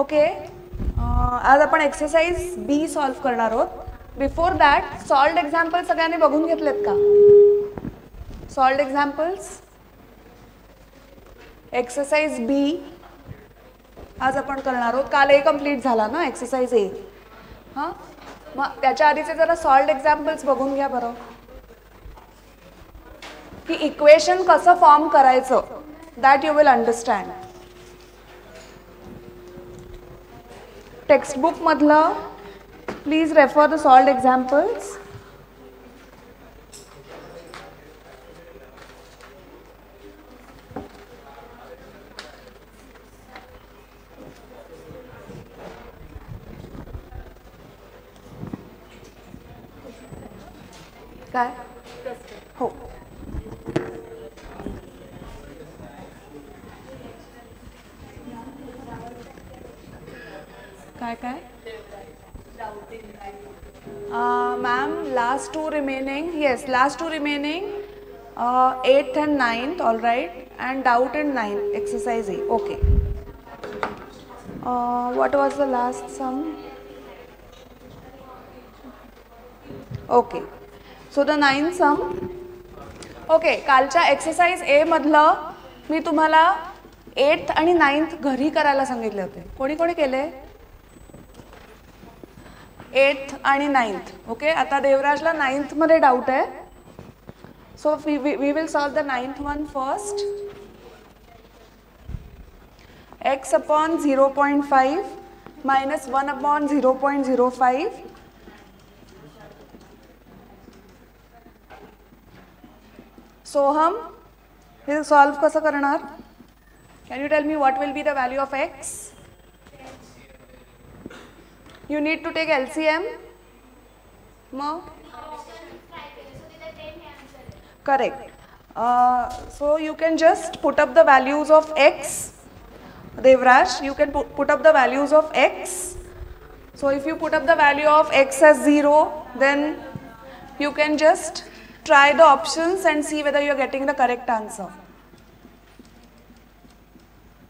Okay, आज आपण exercise बी solve करणार आहोत. बिफोर दॅट सॉल्व्ड एक्झाम्पल सगळ्यांनी बघून घेतलेत का? सॉल्व्ड एक्झाम्पल्स एक्सरसाइज बी आज आपण करणार आहोत. काल ए कम्प्लीट झाला ना एक्सरसाइज ए. हां, मग त्याच्या आधीचे जरा सॉल्व्ड एक्झाम्पल्स बघून घ्या बरं, की इक्वेशन कसं फॉर्म करायचं, that you will understand. Textbook मधलं please refer the solved examples. काय हो, काय काय ma'am, last two remaining, yes last two remaining 8th and 9th, all right, and doubt in 9th exercise A. Okay, what was the last sum? Okay, so the 9th sum. Okay, कालच्या exercise ए मधलं मी तुम्हाला 8th आणि 9th घरी करायला सांगितले होते. कोणी कोणी केले 8th आणि 9th? ओके, आता देवराजला 9th मध्ये डाऊट आहे. So we will solve the 9th one first. x upon 0.5 minus 1 upon 0.05. So हम हे सॉल्व कसं करणार? Can you tell me what will be the value of x? You need to take LCM. Correct. So you can just put up the values of x. Devraj, you can put up the values of x. So if you put up the value of x as 0, then you can just try the options and see whether you are getting the correct answer.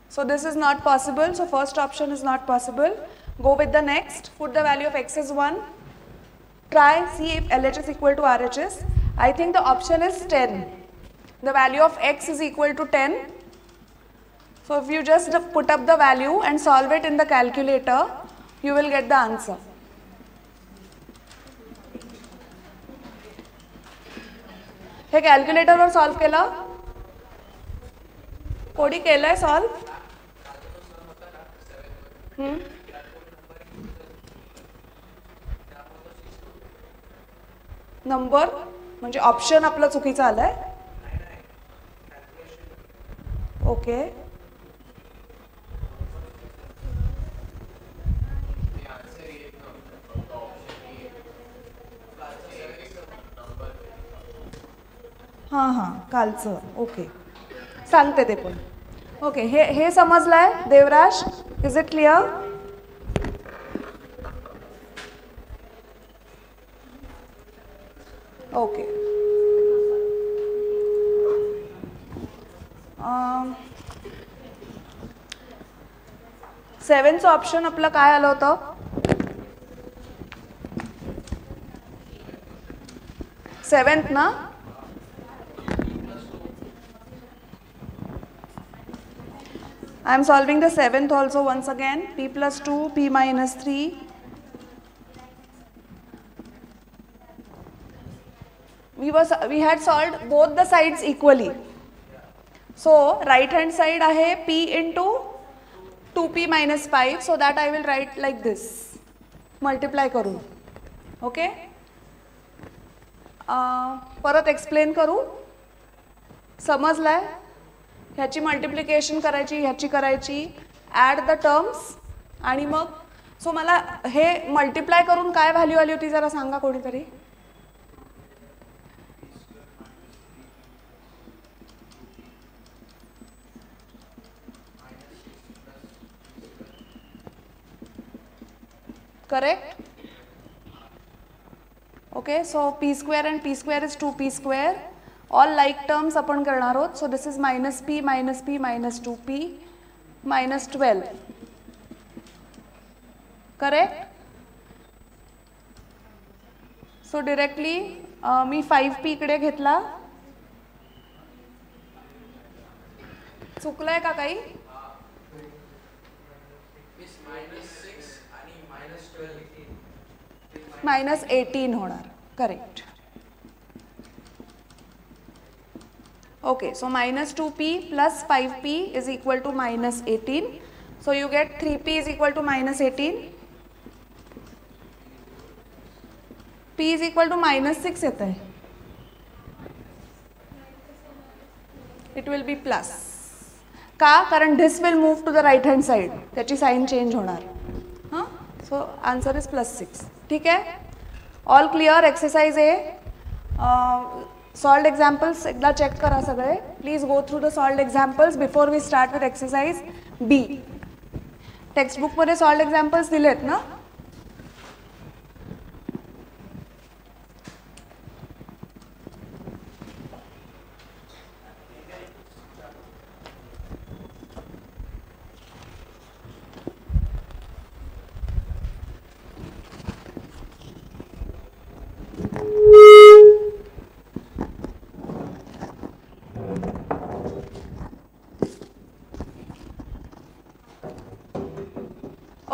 So this is not possible. So first option is not possible. Go with the next. Put the value of x as 1. Try, see if LHS equal to RHS. I think the option is 10. The value of x is equal to 10. So if you just put up the value and solve it in the calculator, you will get the answer. हे calculator वर solve केलं? कोणी केलंय solve? Number म्हणजे option आपलं चुकीचं आलंय. Okay, हां हां कालचं. ओके, सांगते ते पण. ओके, हे समजलंय Devraj? Is it clear? Okay, सेवनचं ऑप्शन आपलं काय आलं होतं? सेवन्थ ना? I am solving the 7th also once again. P plus 2, P minus 3. We had solved both the sides equally. So right hand side आहे P into 2P minus 5. So that I will write like this. Multiply करू. Okay? परत explain करू. समजलाय? ह्याची multiplication करायची, ह्याची करायची, add the terms आणि मग सो मला हे मल्टिप्लाय करून काय व्हॅल्यू आली होती जरा सांगा कोणीतरी? Correct? Okay, so p square and p square is 2p square. All like terms आपण करणार आहोत. So this is minus p minus 2p minus 12. Correct. So directly मी 5p इकडे घेतला. चुकलंय का काही? -18 होणार. Correct. Okay, so -2p plus 5p is equal to -18. So you get 3p is equal to -18. p is equal to -6 येता है. It will be plus. का? कारण this will move to the right hand side. त्याची sign change होणार. हाँ? So answer is +6. ठीक है? All clear? Exercise A. Solved examples एकदा चेक करा सगळे. Please go through the solved examples before we start with exercise B. Textbook मध्ये solved examples दिलेत ना?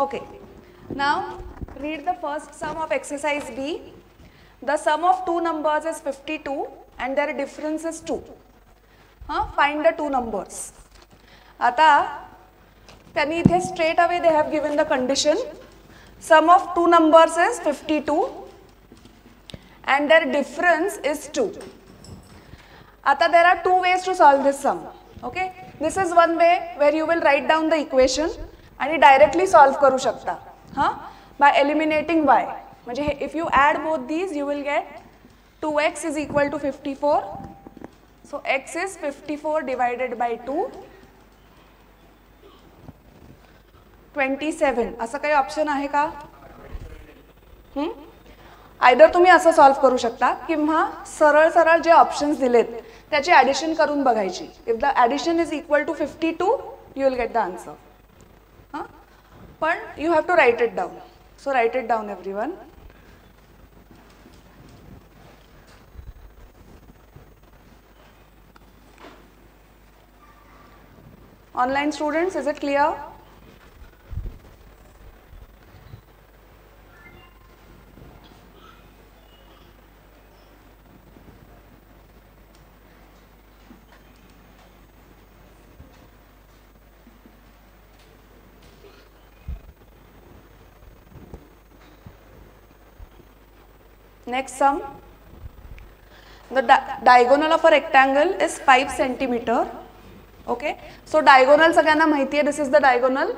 Okay, now read the first sum of exercise B. The sum of two numbers is 52 and their difference is 2. Find the two numbers. आता त्यांनी इथे straight away they have given the condition. Sum of two numbers is 52 and their difference is 2. आता there are two ways to solve this sum. Okay, this is one way where you will write down the equation आणि directly solve करू शकता. By eliminating y. म्हणजे if you add both these you will get 2x is equal to 54. So x is 54 divided by 2. 27. असं काही option आहे का? Either तुम्ही असं सॉल्व करू शकता किंवा सरळ सरळ जे ऑप्शन्स दिलेत त्याची ॲडिशन करून बघायची. If the addition is equal to 52 you will get the answer. But you have to write it down. So write it down, everyone. Online students, is it clear? Next sum. The diagonal of a rectangle is 5 centimeter. Okay. So diagonal सगळ्यांना माहिती आहे. This is the diagonal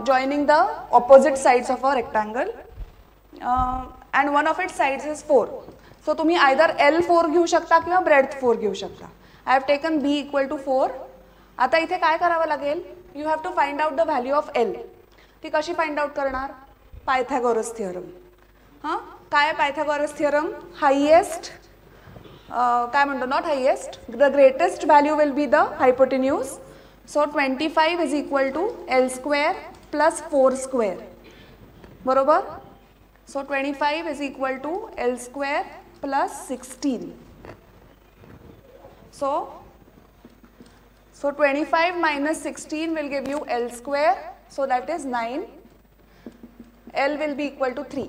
joining the opposite sides of a rectangle. And one of its sides is 4. So तुम्ही either L4 घेऊ शकता किंवा breadth 4 घेऊ शकता. I have taken B equal to 4. आता इथे काय करावं लागेल? You have to find out the value of L. ती कशी find out करणार? Pythagoras theorem. काय पायथागोरस थिअरम? हायेस्ट काय म्हणतो, not highest, the greatest value will be the hypotenuse. So 25 is equal to L square plus 4 square. बरोबर. So 25 is equal to L square plus 16. So 25 minus 16 will give you L square. So that is 9. L will be equal to 3.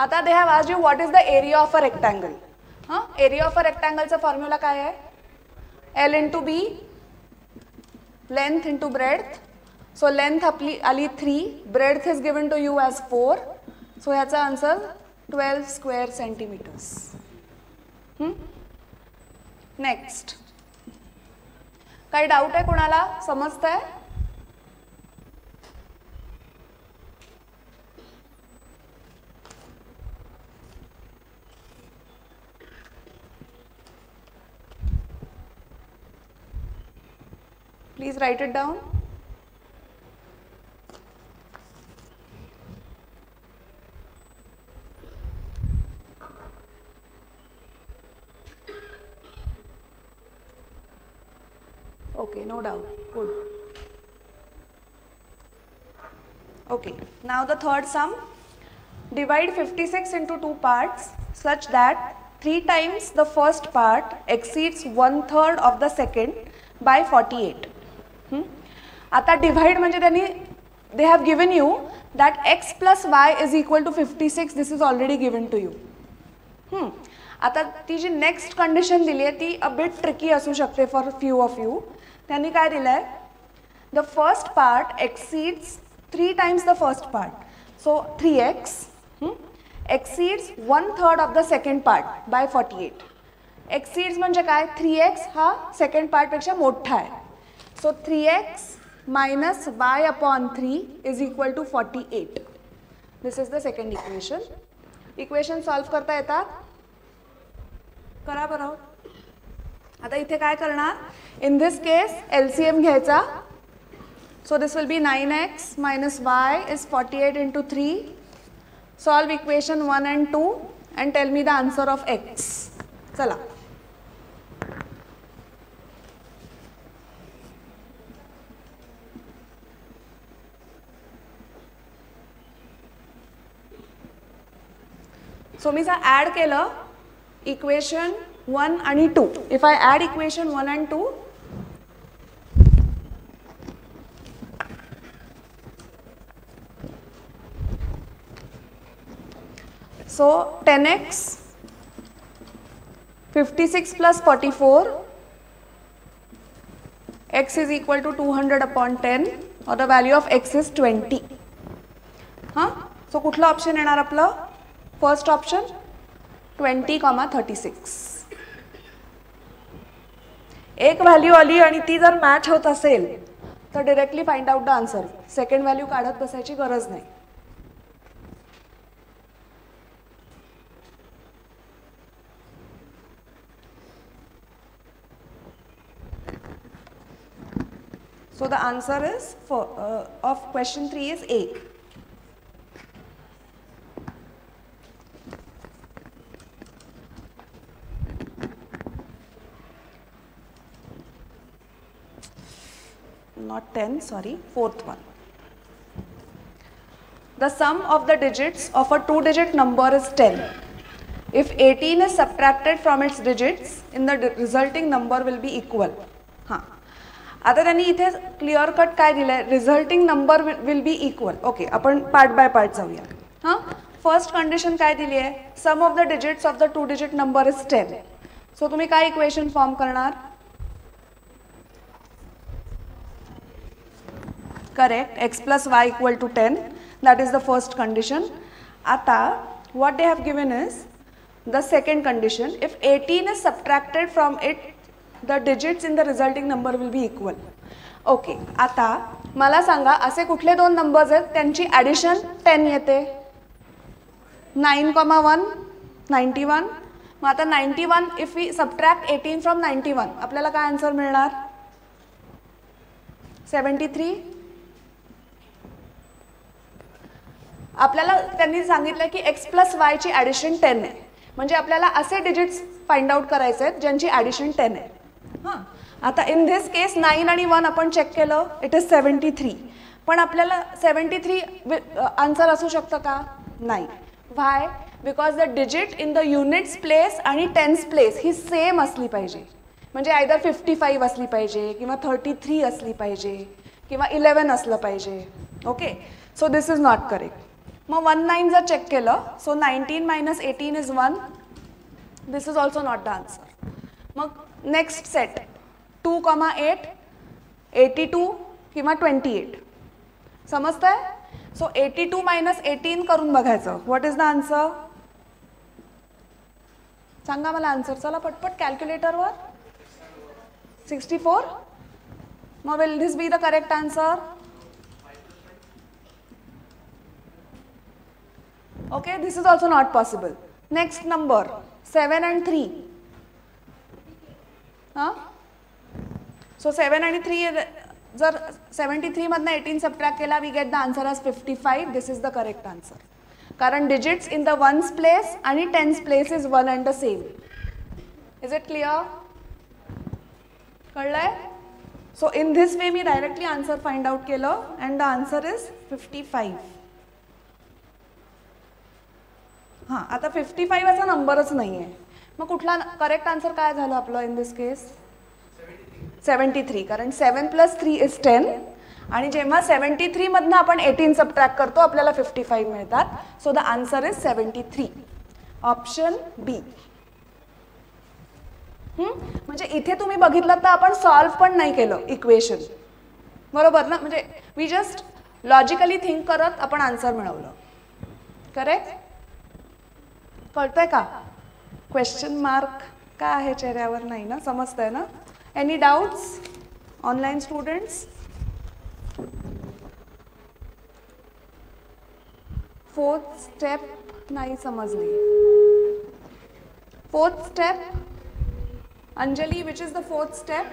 आता they have asked you what is the area of a rectangle. Area of a rectangle चा formula काय आहे? L into B, length into breadth. So length आपली आली 3, breadth is given to you as 4. So ह्याचा answer 12 square centimeters. Next. काही doubt आहे कोणाला? समजतंय? Please write it down. Okay, no doubt. Good. Okay, now the third sum. Divide 56 into two parts such that 3 times the first part exceeds 1/3 of the second by 48. आता divide म्हणजे त्यांनी they have given you that x plus y is equal to 56. This is already given to you. आता ती जी next condition दिली आहे ती a bit tricky असू शकते फॉर फ्यू ऑफ यू. त्यांनी काय दिलंय, the first part exceeds 3 times the first part. So 3x exceeds 1/3 of the second part by 48. Exceeds म्हणजे काय, 3x हा सेकंड पार्ट पेक्षा मोठा आहे. So 3x minus y upon 3 is equal to 48. This is the second equation. Equation solve करता येतात? करा बरं. आता इथे काय करणार, in this case LCM घ्यायचा. So this will be 9x minus y is 48 into 3. Solve equation 1 and 2 and tell me the answer of x. चला. So मी जर add केलं equation 1 आणि 2. If I add equation 1 and 2, so 10x 56 plus 44, x is equal to 200 upon 10 or the value of x is 20. So कुठला option येणार आपलं, first option 20,36. एक value आली आणि ती जर मॅच होत असेल तर directly find out the answer. Second value काढत बसायची गरज नाही. So the answer is of question 3 is A. Not 10, sorry, fourth one. The sum of the digits of a 2-digit number is 10. If 18 is subtracted from its digits, in the resulting number will be equal. आता त्यांनी इथे clear cut काय दिलंय, resulting number will be equal. Okay, आपण part by part जाऊया. First condition काय दिली आहे, sum of the digits of the 2-digit number is 10. So तुम्ही काय इक्वेशन फॉर्म करणार, correct, x plus y equal to 10. that is the first condition. आता what they have given is the second condition, if 18 is subtracted from it, the digits in the resulting number will be equal. Okay, आता मला सांगा असे कुठले दोन numbers आहेत त्यांची addition 10 येते, 9,1 91. मग आता 91 इफ वी सबट्रॅक्ट 18 फ्रॉम 91 आपल्याला काय आन्सर मिळणार, 73. आपल्याला त्यांनी सांगितलं की x plus y ची ॲडिशन 10 आहे, म्हणजे आपल्याला असे डिजिट्स फाइंड आउट करायचे आहेत ज्यांची ॲडिशन 10 आहे. आता इन दिस केस 9 आणि 1 आपण चेक केलं, इट इज 73. पण आपल्याला 73 आन्सर असू शकतं का, नाही. Why, because the digit in the units place आणि टेन्स प्लेस ही सेम असली पाहिजे. म्हणजे आयदर 55 असली पाहिजे किंवा 33 असली पाहिजे किंवा 11 असलं पाहिजे. Okay, so this is not correct. मग 19 जर चेक केलं, so 19 minus 18 is 1. This is also not the answer. मग नेक्स्ट सेट 2,8 82 किंवा 28 समजतंय. सो 82 minus 18 करून बघायचं, व्हॉट इज द आन्सर, सांगा मला आन्सर. चला पटपट कॅल्क्युलेटरवर. 64. मग will this be the correct answer. Okay, this is also not possible. Next number 7 and 3. So 7 आणि 3 जर 73 मधनं 18 सबट्रॅक्ट केला, we get the answer as 55. This is the correct answer. कारण digits in the ones place आणि tens place is one and the same. Is it clear, कळलंय. So in this way मी directly answer find out केलं and the answer is 55. हां, आता 55 असा नंबरच नाही आहे. मग कुठला करेक्ट आन्सर काय झालं आपलं इन दिस केस? 73. कारण 7 + 3 is 10 आणि जेव्हा 73 मधनं आपण 18 सबट्रॅक्ट करतो आपल्याला 55 मिळतात. So the answer is 73. Option B. म्हणजे इथे तुम्ही बघितलं तर आपण सॉल्व्ह पण नाही केलं इक्वेशन, बरोबर ना? म्हणजे वी जस्ट लॉजिकली थिंक करत आपण आन्सर मिळवलं. करेक्ट? कळतंय का? क्वेश्चन मार्क काय आहे चेहऱ्यावर? नाही ना? समजतंय ना? Any doubts online students? Fourth step नाही समजली. Fourth step Anjali, which is the fourth step?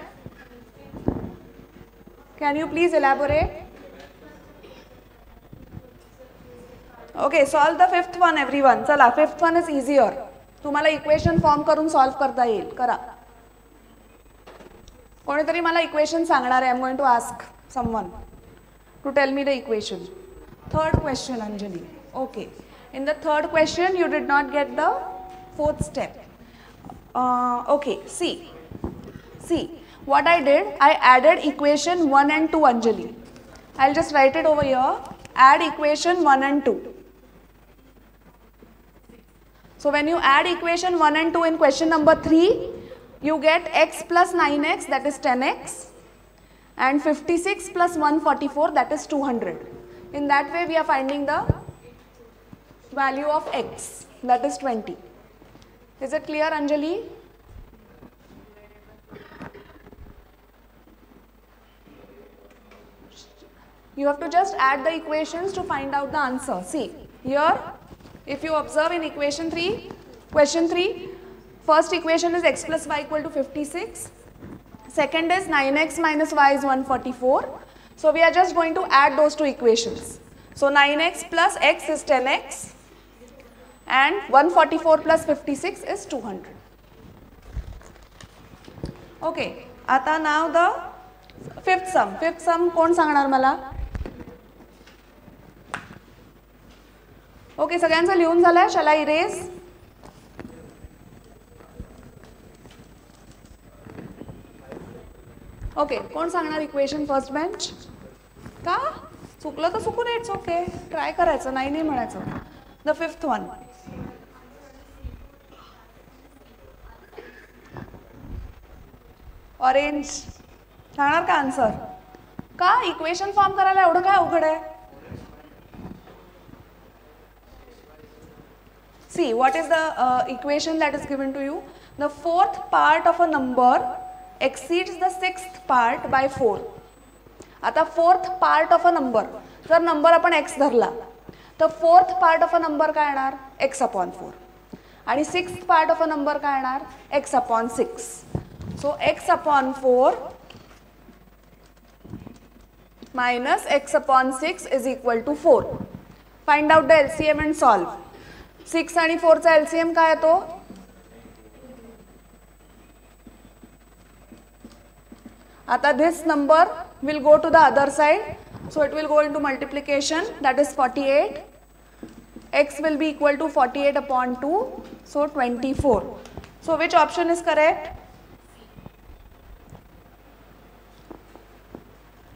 Can you please elaborate? Okay, solve the fifth one everyone. चला, fifth one is easier. तुम्हाला इक्वेशन फॉर्म करून सॉल्व करता येईल. करा. कोणीतरी मला इक्वेशन सांगणार आहे. I am going to ask someone to tell me the equation. Third question, Anjali. Okay. In the third question, you did not get the fourth step. Okay, see what I did. I added equation 1 and 2, Anjali. I'll just write it over here. Add equation 1 and 2. So when you add equation 1 and 2 in question number 3, you get x plus 9x, that is 10x, and 56 plus 144, that is 200. In that way we are finding the value of x, that is 20. Is it clear, Anjali? You have to just add the equations to find out the answer. See, here, if you observe in equation 3, question 3, first equation is x plus y equal to 56. Second is 9x minus y is 144. So we are just going to add those two equations. So 9x plus x is 10x. And 144 plus 56 is 200. Okay, आता now the fifth sum. Fifth sum कोण सांगणार मला? Okay, सगळ्यांचं लिहून झालंय? Shall I erase? Okay, कोण सांगणार equation first bench? का? चुकलं तर चुकून इट्स ओके. ट्राय करायचं, नाही म्हणायचं. The fifth one. ऑरेंज सांगणार का आन्सर? का इक्वेशन फॉर्म करायला एवढं काय अवघड आहे? See what is the equation that is given to you. The fourth part of a number exceeds the sixth part by 4. आता fourth part of a number, जर नंबर आपण एक्स धरला तर fourth part of a number काय येणार? x/4. आणि sixth part of a number काय येणार? x/6. So x/4 minus x/6 is equal to 4. Find out the LCM and solve. 6 आणि 4 चा LCM काय येतो? आता this number will go to the other side. So it will go into multiplication, that is 48. X will be equal to 48/2. So 24. So which option is correct?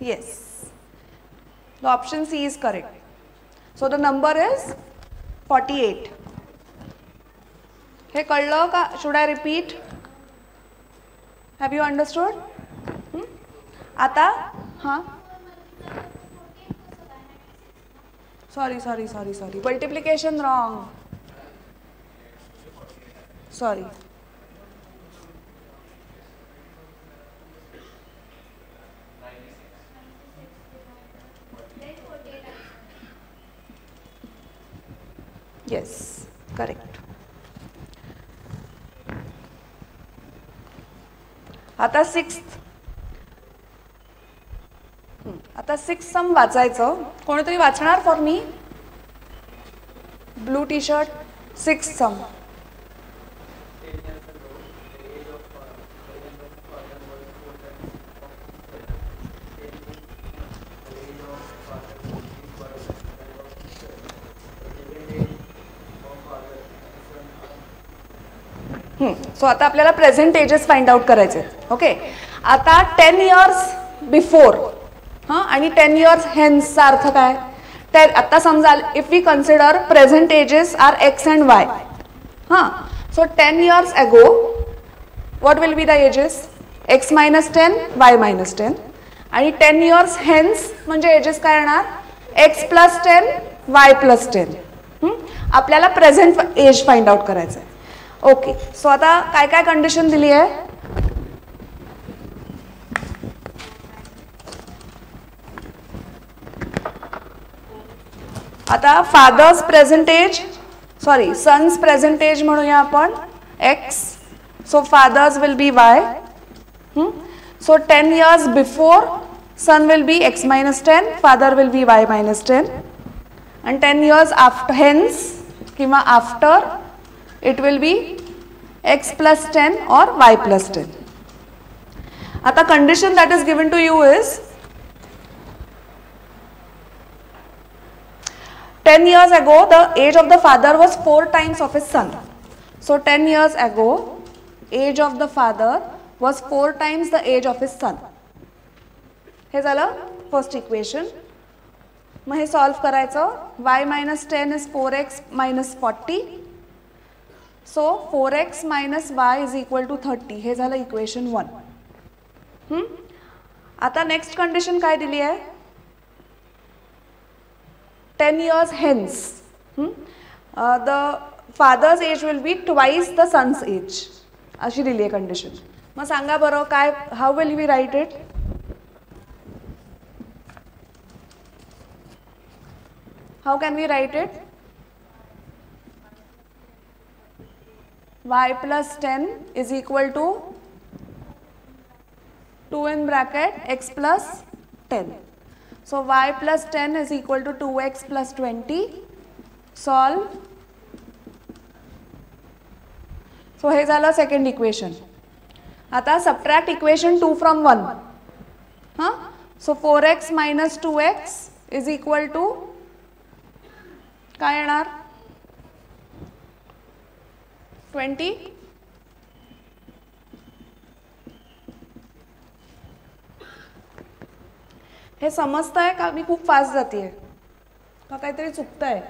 Yes, the option C is correct. So the number is 48. हे कळलं का? Should I repeat? Have you understood? आता हां, sorry. Multiplication wrong. Sorry. Yes, correct. आता sixth sum वाचायचं. कोणीतरी वाचणार for me? Blue T shirt. Sixth sum. So आता आपल्याला प्रेझेंट एजेस फाइंड आउट करायचे. ओके, आता 10 इयर्स बिफोर आणि 10 इयर्स हेन्सचा अर्थ काय? आता समजा if we consider present ages are x and y. So 10 years ago what will be the ages? X minus 10 y minus 10. आणि 10 इयर्स हेन्स म्हणजे ages काय येणार? X plus 10 y plus 10. आपल्याला प्रेझेंट एज फाइंड आउट करायचं आहे. Okay, so आता काय काय कंडिशन दिली आहे? आता father's present age, sorry son's present age म्हणूया आपण x. So father's will be y. So 10 years before son will be x minus 10, father will be y minus 10. and 10 years after hence किंवा after it will be x plus 10 or y plus 10. आता condition that is given to you is 10 years ago the age of the father was 4 times of his son. So 10 years ago age of the father was 4 times the age of his son. हे झालं first equation. मग हे solve करायचं. y minus 10 is 4x minus 40. So 4x minus y is equal to 30. हे झालं equation 1. आता next condition काय दिली आहे? 10 years hence the father's age will be twice the son's age. अशी दिली आहे कंडिशन. मग सांगा बरं काय, how will we write it? How can we write it? Y plus 10 is equal to 2 in bracket x plus 10. So y plus 10 is equal to 2x plus 20. Solve. So हे झालं second equation. आता subtract equation 2 from 1. So 4x minus 2x is equal to काय येणार? 20. हे समजतंय का? मी खूप fast जातीये का काहीतरी चुकतंय?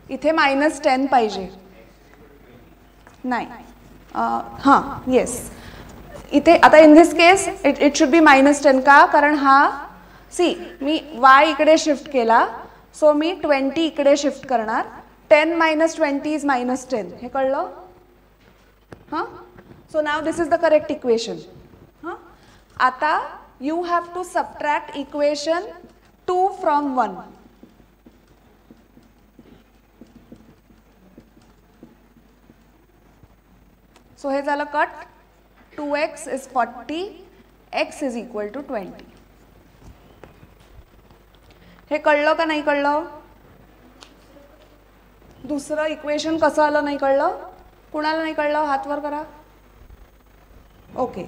इथे -10 पाहिजे. नाही, हां येस, इथे आता in this case it should be -10. का? कारण हा सी मी y इकडे शिफ्ट केला, सो मी 20 इकडे शिफ्ट करणार. 10 minus 20 is -10. हे कळलं? हां, so now this is the correct equation. हां, आता you have to subtract equation 2 from 1. So हे झालं cut. 2x is 40, x is equal to 20. हे कळलं का नाही कळलं? दुसरं इक्वेशन कसं आलं नाही कळलं? कुणाला नाही कळलं हात वर करा. ओके,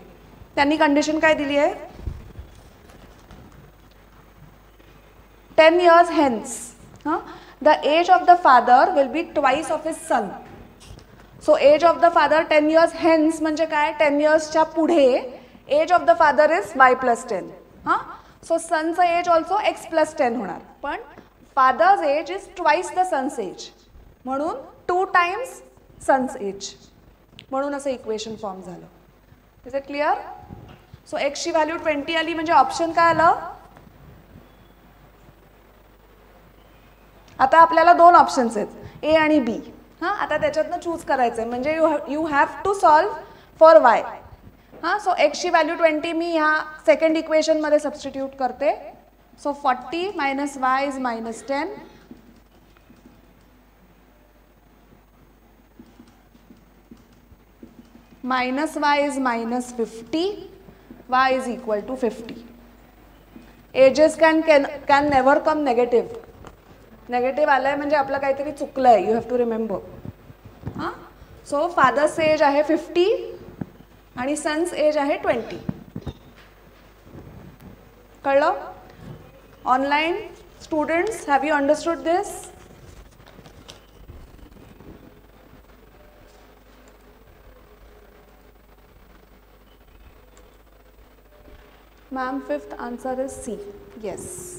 त्यांनी कंडिशन काय दिली आहे? 10 years hence the age of the father will be twice of his son. So age of the father 10 years hence म्हणजे काय? 10 yearsच्या पुढे age of the father is y plus 10. So सनचं एज ऑल्सो x plus 10 होणार. पण father's age is twice the son's age, म्हणून 2 times son's age, म्हणून असं इक्वेशन फॉर्म झालं. Is it clear? So x ची व्हॅल्यू 20 आली म्हणजे ऑप्शन काय आलं? आता आपल्याला 2 ऑप्शन्स आहेत, ए आणि बी. आता त्याच्यातनं चूज करायचं आहे, म्हणजे you have to solve for y. So एक्सची व्हॅल्यू 20 मी ह्या सेकंड इक्वेशनमध्ये सबस्टिट्यूट करते. So 40 minus y is -10. minus y is -50. y is equal to 50. Ages can never come negative. Negative आलाय म्हणजे आपलं काहीतरी चुकलंय. You have to remember. So father's age आहे 50 आणि सन्स एज आहे 20. कळलं? Online students, have you understood this? Ma'am, fifth answer is C. Yes.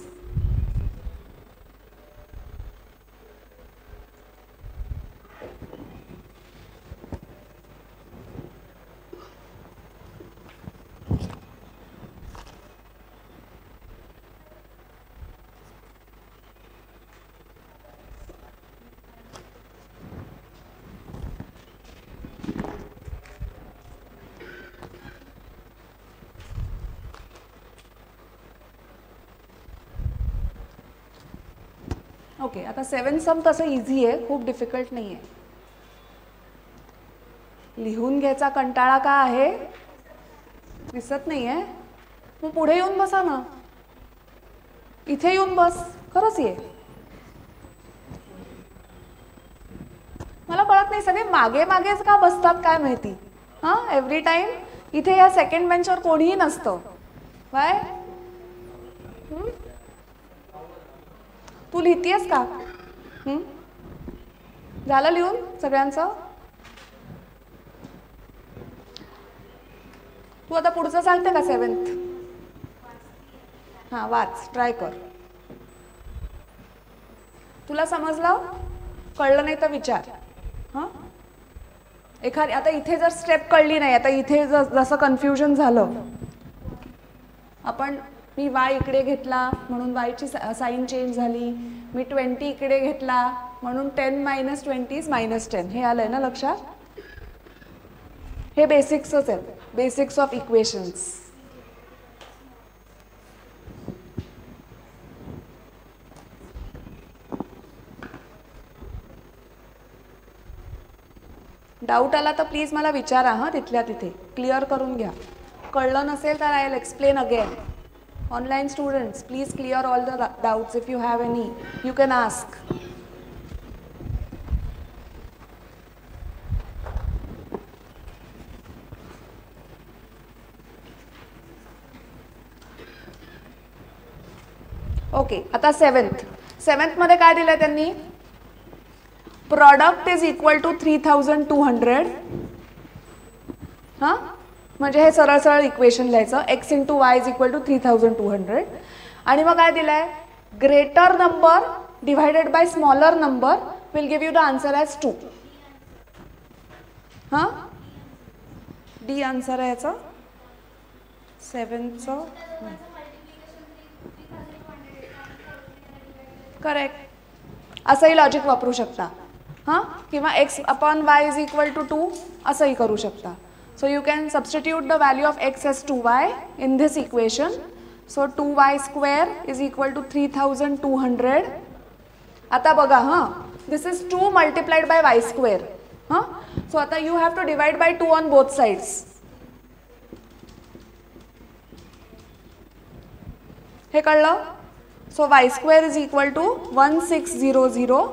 Okay, आता 7 सम तसं इझी आहे, खूप डिफिकल्ट नाही आहे. लिहून घ्यायचा कंटाळा का आहे? दिसत नाही आहे? मग पुढे येऊन बसा ना, इथे येऊन बस. खरंच ये. मला कळत नाही, सगळे मागे मागेच का बसतात काय माहिती. हां, एव्हरी टाइम इथे या सेकंड बेंचवर कोणीही नसतं. वाय? तू लिहितेस का? झालं लिहून सगळ्यांचं? तू आता पुढचं सांगते का 7th? हां, वाच, ट्राय कर. तुला समजलं? कळलं नाही तर विचार. हां, एखादी आता इथे जर स्टेप कळली नाही, आता इथे जसं कन्फ्युजन झालं, मी y इकडे घेतला म्हणून y ची साईन चेंज झाली, मी 20 इकडे घेतला म्हणून 10 - 20 - 10. हे आलंय ना लक्षात? हे बेसिक्सच आहेत, बेसिक्स ऑफ इक्वेशन्स. डाऊट आला तर प्लीज मला विचारा. हां, तिथल्या तिथे क्लिअर करून घ्या. कळलं नसेल तर I will explain again. Online students, please clear all the doubts. If you have any, you can ask. Okay, आता 7th मध्ये काय दिलंय त्यांनी? Product is equal to 3200. हां, म्हणजे हे सरळ सरळ इक्वेशन लिहायचं. x × y is equal to 3200. आणि मग काय दिलंय? Greater number divided by smaller number will give you the answer as 2. हां, डी आन्सर आहे याचा 7th. करेक्ट. असंही लॉजिक वापरू शकता. हां, किंवा x/y इज इक्वल टू 2 असंही करू शकता. So you can substitute the value of x as 2y in this equation. So 2y² is equal to 3200. आता बघा, हां, this is 2 multiplied by y². हां, so आता you have to divide by 2 on both sides. हे कळलं? So y² is equal to 1600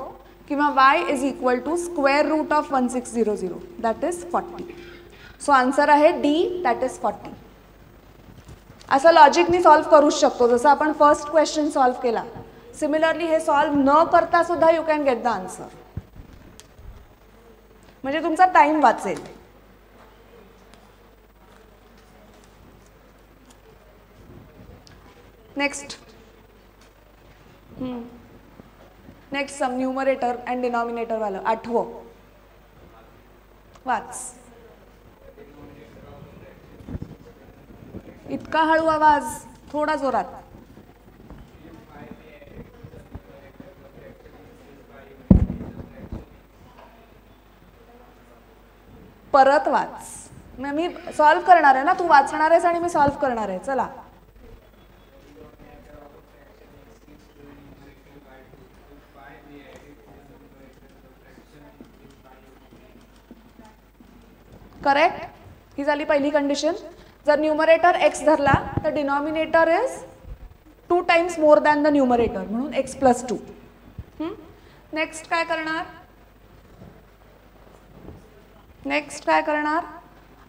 किंवा y is equal to square root of 1600. That is 40. So answer आहे D, that is 40. असं लॉजिकनी solve करूच शकतो, जसं आपण फर्स्ट क्वेश्चन सॉल्व्ह केला. सिमिलरली हे सॉल्व्ह न करता सुद्धा you can get the answer. म्हणजे तुमचा टाइम वाचेल. Next sum numerator and denominator वाला 8वं वाच. इतका हळू आवाज, थोडा जोरात. परत वाच. मी सॉल्व्ह करणार आहे ना, तू वाचणार आहेस आणि मी सॉल्व्ह करणार आहे. चला. करेक्ट. ही झाली पहिली कंडिशन. जर न्यूमरेटर x धरला तर denominator is 2 times more than the numerator, म्हणून x + 2. नेक्स्ट काय करणार?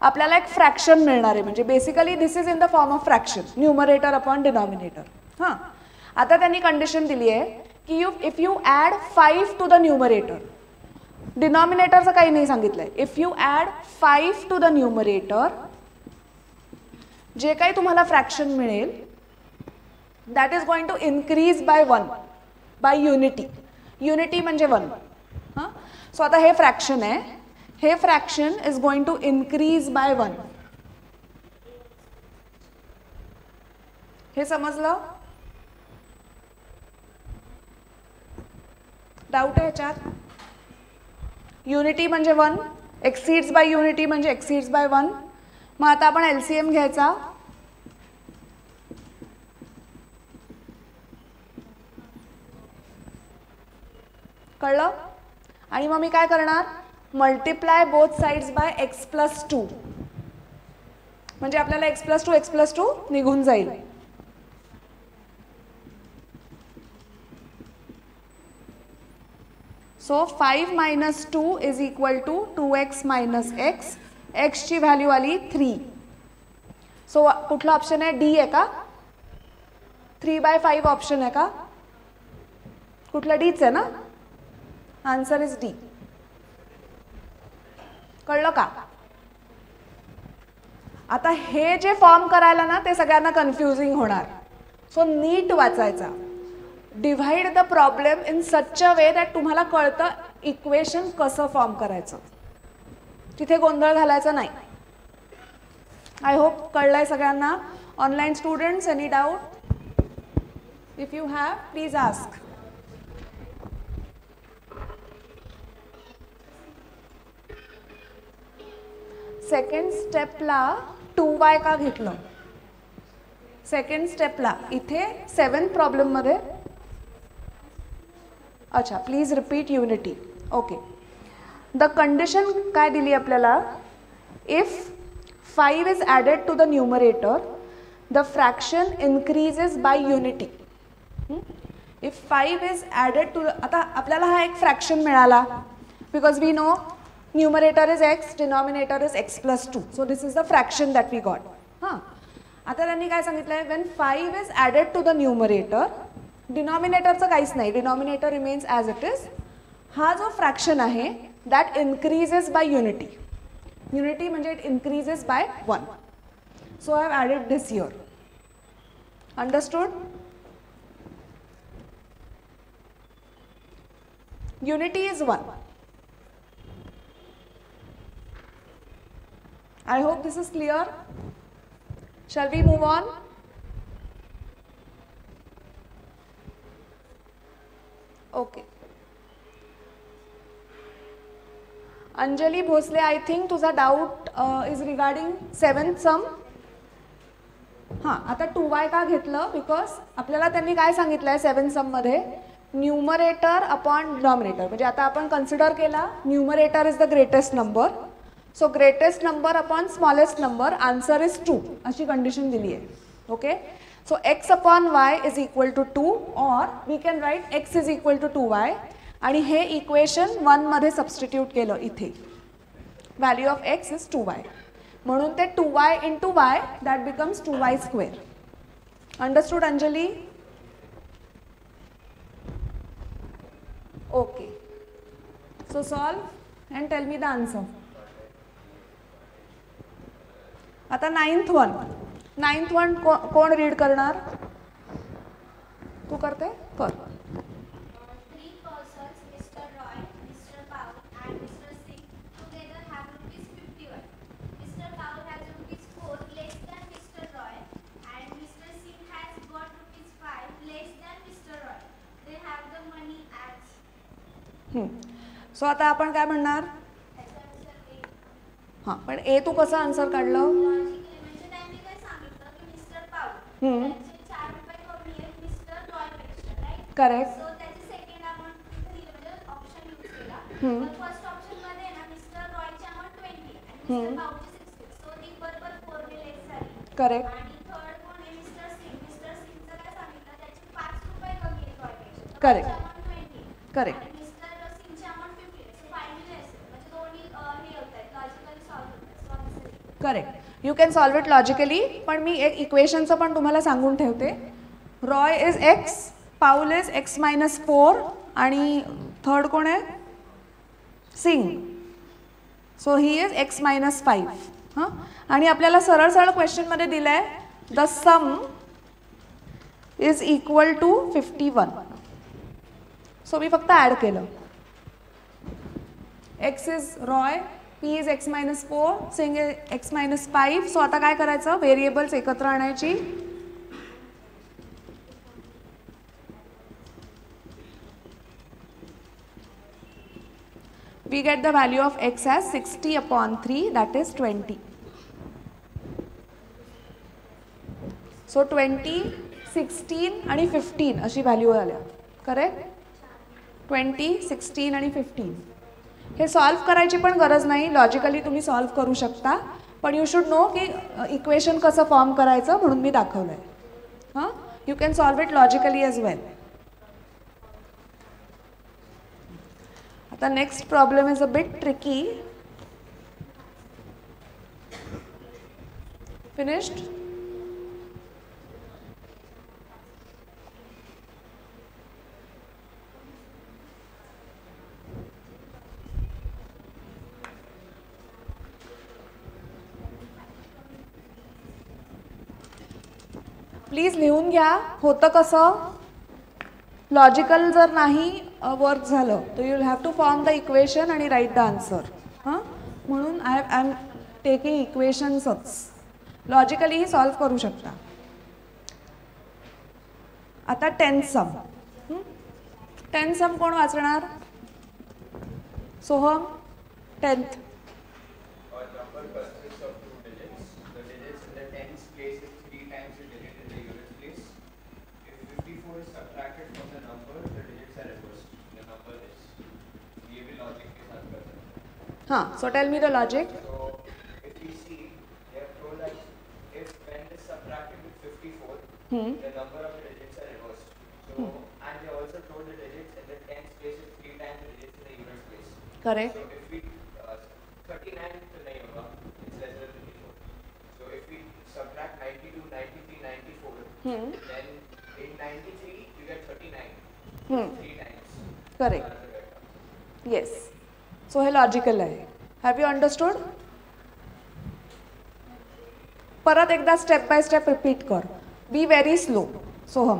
आपल्याला एक फ्रॅक्शन मिळणार आहे. म्हणजे basically this is in the form of fraction, numerator upon denominator. हां, आता त्यांनी कंडिशन दिली आहे की if you add 5 to the numerator, डिनॉमिनेटरचं काही नाही सांगितलंय, if you add 5 to the numerator, जे काही तुम्हाला फ्रॅक्शन मिळेल that is going to increase by 1 by unity. Unity म्हणजे 1. हां, सो आता हे फ्रॅक्शन आहे, हे fraction is going to increase by 1. हे समजलं? डाऊट आहे ह्याच्यात? युनिटी म्हणजे 1, एक्सीड्स बाय युनिटी म्हणजे एक्सीड्स बाय 1. मग आता आपण LCM घ्यायचा. कळलं? आणि मग मी काय करणार, multiply both sides by x+2, म्हणजे आपल्याला x+2 निघून जाईल. So 5 - 2 is equal to 2x - x. x ची व्हॅल्यू आली 3. सो कुठला ऑप्शन आहे? डी आहे का? 3/5 ऑप्शन आहे का? कुठला? डीच आहे ना. Answer is D. कळलं का? आता हे जे फॉर्म करायला ना ते सगळ्यांना कन्फ्युजिंग होणार, सो नीट वाचायचा. Divide the problem in such a way that तुम्हाला कळतं इक्वेशन कसं फॉर्म करायचं, तिथे गोंधळ घालायचा नाही. आय होप कळलंय सगळ्यांना. Online students, any doubt? If you have please ask. Second स्टेपला 2y का घेतलं? सेकंड स्टेपला इथे 7th प्रॉब्लेममध्ये. अच्छा, please repeat unity. Okay, the condition काय दिली आपल्याला? If 5 is added to the numerator the fraction increases by unity. If 5 is added to, आता आपल्याला हा एक फ्रॅक्शन मिळाला because we know numerator is x, denominator is x+2. So this is the fraction that we got. हां, आता त्यांनी काय सांगितलंय, when 5 is added to the numerator, डिनॉमिनेटरचं काहीच नाही, denominator remains as it is. हा जो फ्रॅक्शन आहे that increases by unity. Unity म्हणजे it increases by 1. So I have added this here. Understood? Unity is 1. I hope this is clear. Shall we move on? Okay. Anjali Bhosle, I think तुझा doubt is regarding 7th sum. हां, आता 2y का घेतलं? Because आपल्याला त्यांनी काय सांगितलंय 7th सम मध्ये, न्यूमरेटर अपॉन डिनॉमिनेटर. म्हणजे आता आपण कन्सिडर केला numerator is the greatest number, so greatest number upon smallest number, answer is 2 अशी कंडिशन दिली आहे. Okay, so x upon y is equal to 2 और we can write x is equal to 2y. आणि हे equation 1 मध्ये substitute केलं इथे, value of x is 2y, म्हणून ते 2y into y that becomes 2y². Understood Anjali? Okay, so solve and tell me the answer. आता 9th one कोण read करणार? तू करते? कर. 3 persons, Mr. Roy, Mr. Paul and Mr. Singh together have ₹51. Mr. Paul has ₹4 less than Mr. Roy and Mr. Singh has got ₹5 less than Mr. Roy. They have the money as. So आता आपण काय म्हणणार? हां, पण ए तू कसं answer काढलं? Logically म्हणजे त्यांनी काय सांगितलं की मिस्टर पाऊल त्यांचे ₹4 कमी आहेत मिस्टर रॉय पेक्षा, राईट? करेक्ट. सो त्याची सेकंड अमाउंट म्हणजे ऑप्शन यूज केला. तर फर्स्ट ऑप्शन मध्ये ना मिस्टर रॉयची अमाउंट 20 आणि मिस्टर पाऊलची 60. सो ती बरोबर 4 ने लेस झाली. करेक्ट. आणि थर्ड कोण आहे? मिस्टर सिंग. मिस्टर सिंगचं काय सांगितलं, त्याचे ₹5 कमी आहेत रॉय पेक्षा. Correct. Amount 20. Correct. Correct, you can solve it logically. पण मी एक इक्वेशनचं पण तुम्हाला सांगून ठेवते. Roy is x, Paul is x minus 4 आणि थर्ड कोण आहे? Singh. So he is x minus 5. हां, आणि आपल्याला सरळ सरळ क्वेश्चनमध्ये दिलं आहे the sum is equal to 51. So मी फक्त ॲड केलं. X is Roy, P is x minus 4, Singh is x minus 5. So आता काय करायचं? व्हेरिएबल्स एकत्र आणायची. We get the value of x as 60/3, that is 20. So 20, 16 आणि 15 अशी व्हॅल्यू आल्या. करेक्ट? 20, 16 आणि 15. हे सॉल्व करायची पण गरज नाही, लॉजिकली तुम्ही सॉल्व करू शकता, पण यू शुड नो की इक्वेशन कसं फॉर्म करायचं म्हणून मी दाखवलं आहे. हां, you can solve it logically as well. The next problem is a bit tricky. Finished? Please लिहून घ्या. होतं कसं? लॉजिकल जर नाही वर्क झालं तर you will have to form the equation आणि राईट द आन्सर. हां, म्हणून आय एम टेकिंग इक्वेशन्सच. लॉजिकलीही सॉल्व करू शकता. आता 10th सम. 10th सम कोण वाचणार? Soham. 10th. So tell me the logic. So if we see, they have told that if when is subtracted with 54, the number of the digits are reversed. So and they also told the digits in the tens place is 3 times the digits in the units place. Correct. So if we 39 to nahi hoga, it's less than 54. So if we subtract 92, 93, 94, then in 93 you get 39. 3 times. Correct. Yes. So हे logical आहे. Have you understood? परत एकदा step by step repeat कर. Be very slow. Soham.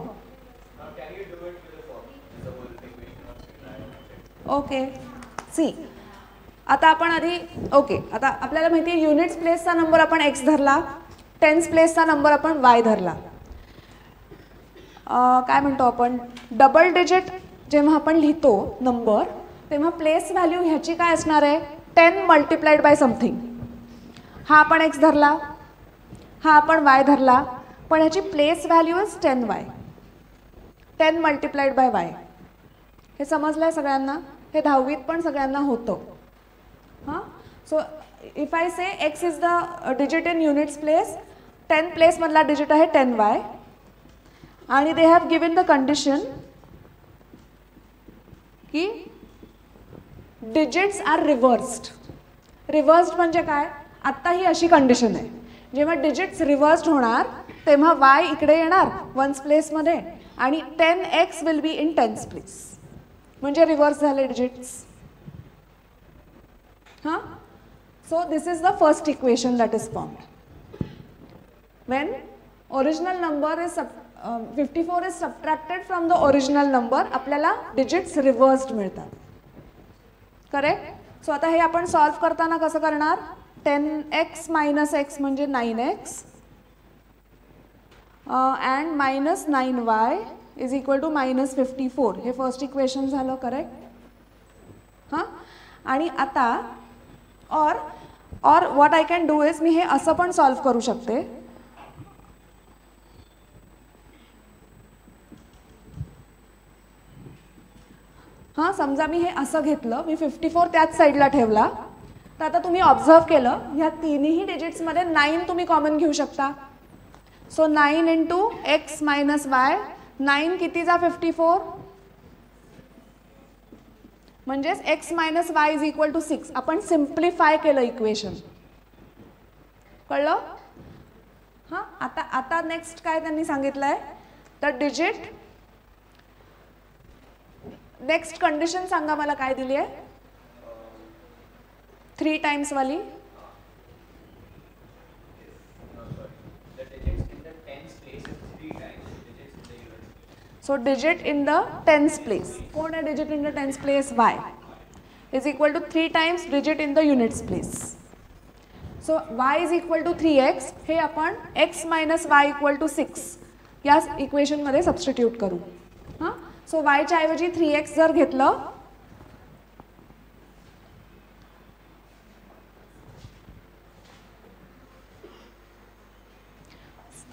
Okay. See, आता आपण आधी okay, आता आपल्याला माहिती आहे युनिट्स प्लेसचा नंबर आपण एक्स धरला, टेन्स प्लेसचा नंबर आपण वाय धरला. काय म्हणतो आपण? डबल डिजिट जेव्हा आपण लिहितो नंबर तेव्हा प्लेस व्हॅल्यू ह्याची काय असणार आहे? 10 मल्टिप्लाइड बाय समथिंग. हा आपण एक्स धरला, हा आपण वाय धरला, पण ह्याची place value is 10y. 10 multiplied by Y. हे समजलं आहे सगळ्यांना? हे 10वीत पण सगळ्यांना होतं. हां, so if I say x is the digit in units place, 10 प्लेसमधला डिजिट आहे 10y आणि they have given the condition की डिजिट्स आर रिव्हर्स्ड. रिव्हर्स्ड म्हणजे काय? आत्ता ही अशी कंडिशन आहे, जेव्हा डिजिट्स रिव्हर्स्ड होणार तेव्हा वाय इकडे येणार वन्स प्लेसमध्ये आणि 10x will be in tens place. म्हणजे रिव्हर्स झाले डिजिट्स. हां, so this is the first equation that is formed when original number is 54 is subtracted from the original number. आपल्याला डिजिट्स रिव्हर्स्ड मिळतात. Correct? So आता हे आपण solve करताना कसं करणार? 10x मायनस एक्स म्हणजे 9x and minus 9y is equal to minus 54. हे फर्स्ट इक्वेशन झालं. करेक्ट? हां, आणि आता और what I can do is me हे असं पण सॉल्व करू शकते. हां, समजा मी हे असं घेतलं, मी 54 त्याच साईडला ठेवला, तर आता तुम्ही ऑब्झर्व केलं ह्या तिन्ही डिजिट्समध्ये 9 तुम्ही कॉमन घेऊ शकता. So 9 into x minus y. 9 कितीचा 54 म्हणजेच x minus y is equal to 6. आपण सिम्प्लिफाय केलं इक्वेशन. कळलं? हां, आता नेक्स्ट काय त्यांनी सांगितलं आहे द डिजिट. नेक्स्ट कंडिशन सांगा मला काय दिली आहे? 3 टाइम्स वाली. So digit in the tens place. कौन है digit in the tens place? Y is equal to 3 times digit in the units place. So y is equal to 3x. हे आपण x minus y equal to 6 या equation मध्ये substitute करू. हां, so y च्या ऐवजी 3x जर घेतलं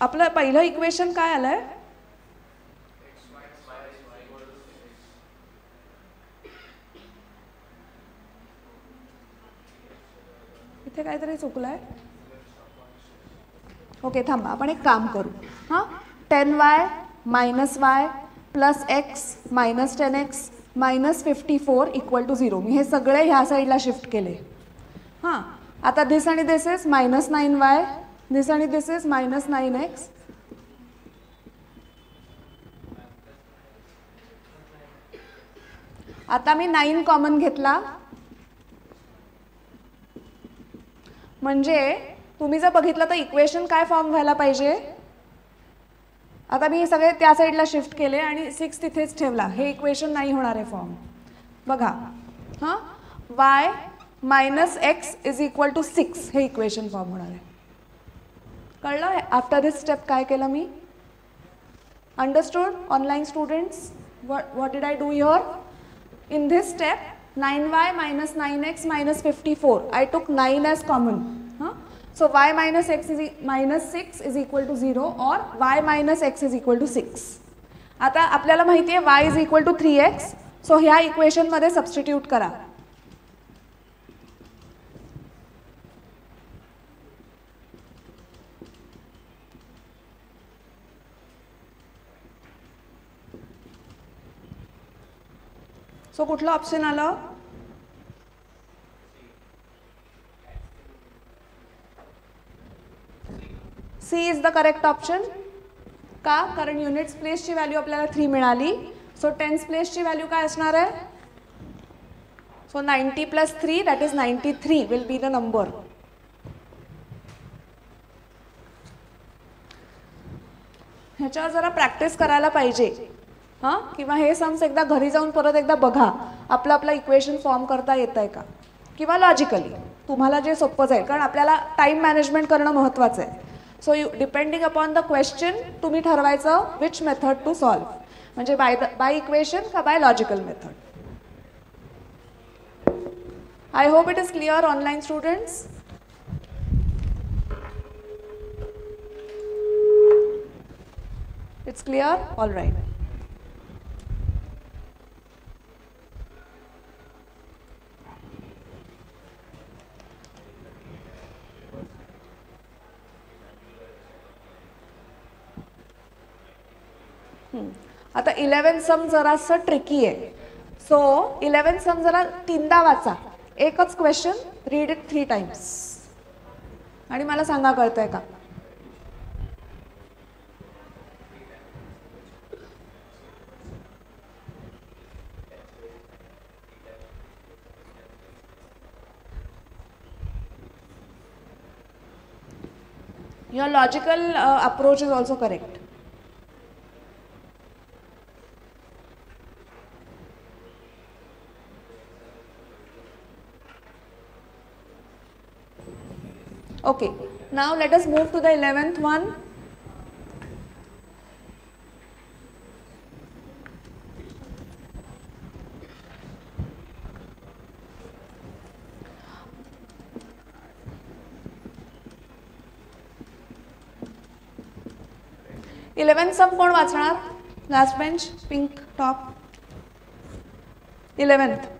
आपलं पहिलं इक्वेशन काय आलंय? इथे काहीतरी चुकलंय. ओके थांबा, आपण एक काम करू. हां, 10y minus y plus x minus 10x minus 54 equal to 0. मी हे सगळे ह्या साईडला शिफ्ट केले. हां, आता दिस आणि दिस इज मायनस 9y, दिस आणि दिस इज मायनस 9x. आता मी 9 कॉमन घेतला म्हणजे तुम्ही जर बघितलं तर इक्वेशन काय फॉर्म व्हायला पाहिजे. आता मी हे सगळे त्या साईडला शिफ्ट केले आणि 6 तिथेच ठेवला. हे इक्वेशन नाही होणार आहे फॉर्म. बघा, हां, y minus x is equal to 6 हे इक्वेशन फॉर्म होणार आहे. कळलं? आफ्टर दिस स्टेप काय केलं मी? Understood online students? What did I do here? In this step, 9y minus 9x minus 54. I took 9 as common. Huh? So y minus x is minus 6 is equal to 0 or y minus x is equal to 6. आता आपल्याला माहिती आहे y is equal to 3x. So ह्या equation मध्ये substitute करा. So कुठलं option आलं? C is the correct option. का? कारण युनिट्स प्लेसची व्हॅल्यू आपल्याला 3 मिळाली. सो टेन्स प्लेसची व्हॅल्यू काय असणार आहे? So 90 plus 3 that is 93 will be the number. ह्याच्यावर जरा प्रॅक्टिस करायला पाहिजे. हां, किंवा हे सम्स एकदा घरी जाऊन परत एकदा बघा आपलं इक्वेशन फॉर्म करता येत आहे का, किंवा लॉजिकली तुम्हाला जे सोपं जाईल. कारण आपल्याला टाईम मॅनेजमेंट करणं महत्त्वाचं आहे. So depending upon the question तुम्ही ठरवायचं विच मेथड टू सॉल्व. म्हणजे बाय इक्वेशन का by logical method. I hope it is clear online students. It's clear? All right. आता 11 सम जरासं ट्रिकी आहे. सो 11 सम जरा 3दा वाचा. एकच क्वेश्चन, रीड इट 3 टाइम्स आणि मला सांगा कळतंय का. Your logical approach is also correct. Okay, now let us move to the 11th one. सम कोण वाचणार? Last bench, pink top. 11th.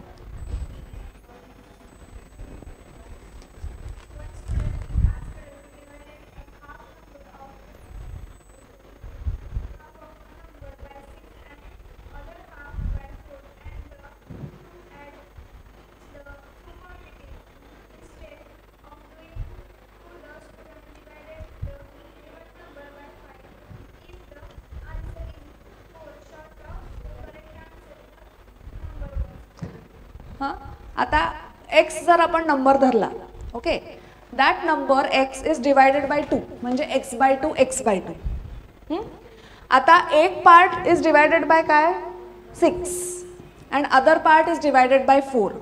हां, आता x जर आपण नंबर धरला, okay, that number x is divided by 2 म्हणजे x/2. आता एक पार्ट इज डिवायडेड बाय काय 6 and other part is divided by 4.